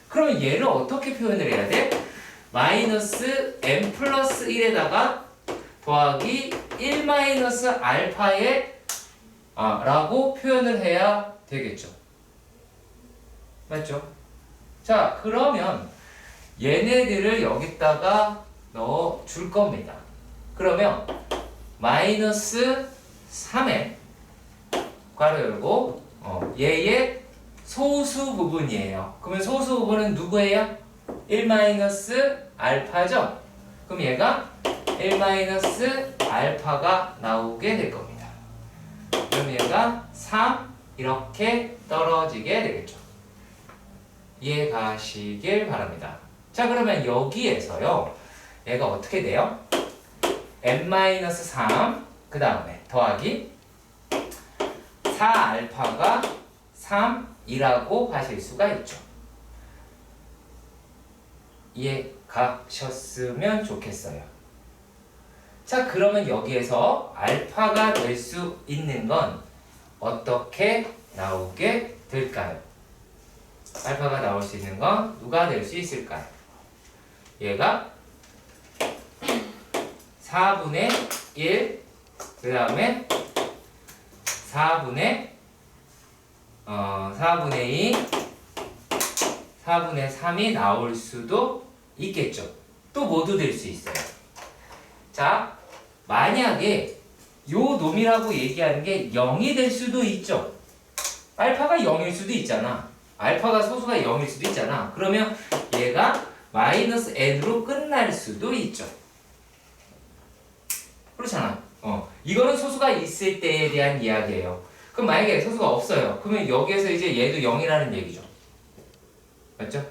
그러면 얘를 어떻게 표현을 해야 돼? 마이너스 n 플러스 1에다가 더하기 1 마이너스 알파에 라고 표현을 해야 되겠죠. 맞죠? 자, 그러면 얘네들을 여기다가 넣어 줄 겁니다. 그러면 마이너스 3에 괄호 열고 얘의 소수 부분이에요. 그러면 소수 부분은 누구예요? 1 마이너스 알파죠? 그럼 얘가 1 마이너스 알파가 나오게 될 겁니다. 그럼 얘가 3 이렇게 떨어지게 되겠죠. 이해 가시길 바랍니다. 자, 그러면 여기에서요. 얘가 어떻게 돼요? n-3 그 다음에 더하기 4알파가 3이라고 하실 수가 있죠. 이해 가셨으면 좋겠어요. 자, 그러면 여기에서 알파가 될 수 있는 건 어떻게 나오게 될까요? 알파가 나올 수 있는 건 누가 될 수 있을까요? 얘가 4분의 1, 그 다음에 4분의 2, 4분의 3이 나올 수도 있겠죠. 또 모두 될 수 있어요. 자, 만약에 요 놈이라고 얘기하는 게 0이 될 수도 있죠. 알파가 0일 수도 있잖아. 알파가 소수가 0일 수도 있잖아. 그러면 얘가 마이너스 n으로 끝날 수도 있죠. 그렇잖아. 이거는 소수가 있을 때에 대한 이야기예요. 그럼 만약에 소수가 없어요. 그러면 여기에서 이제 얘도 0이라는 얘기죠. 맞죠?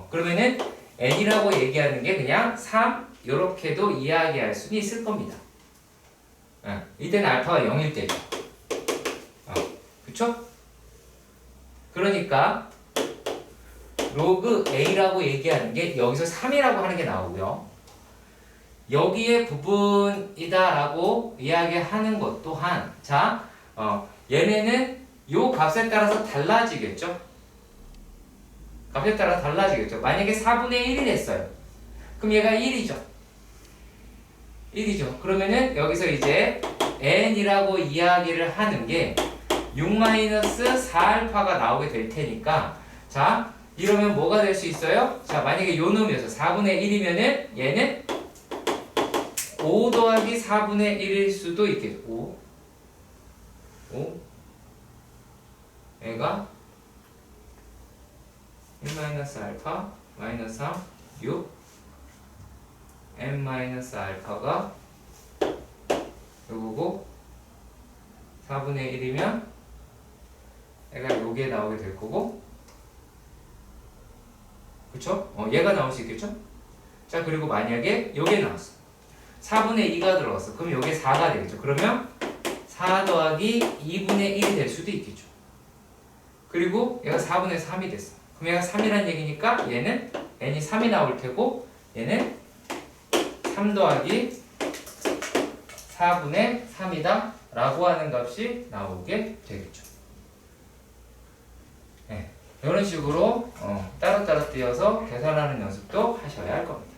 그러면은 n이라고 얘기하는 게 그냥 3 요렇게도 이야기할 수는 있을 겁니다. 이때는 알파가 0일 때죠. 그쵸? 그러니까 로그 a라고 얘기하는 게 여기서 3이라고 하는 게 나오고요. 여기에 부분이다 라고 이야기하는 것 또한, 자, 얘네는 요 값에 따라서 달라지겠죠? 값에 따라 달라지겠죠. 만약에 4분의 1이 됐어요. 그럼 얘가 1이죠. 1이죠. 그러면은 여기서 이제 n이라고 이야기를 하는 게 6-4알파가 나오게 될 테니까 자 이러면 뭐가 될 수 있어요? 자 만약에 요 놈이어서 4분의 1이면은 얘는 5 더하기 4분의 1일 수도 있겠죠. 5 얘가 1-알파 마이너스 3 6 n-알파가 요거고 4분의 1이면 얘가 요게 나오게 될 거고 그쵸? 얘가 나올 수 있겠죠? 자 그리고 만약에 요게 나왔어 4분의 2가 들어갔어 그럼 요게 4가 되겠죠. 그러면 4 더하기 2분의 1이 될 수도 있겠죠. 그리고 얘가 4분의 3이 됐어. 그럼 얘가 3이란 얘기니까 얘는 n이 3이 나올 테고 얘는 3 더하기 4분의 3이다 라고 하는 값이 나오게 되겠죠. 네, 이런 식으로 따로따로 띄어서 계산하는 연습도 하셔야 할 겁니다.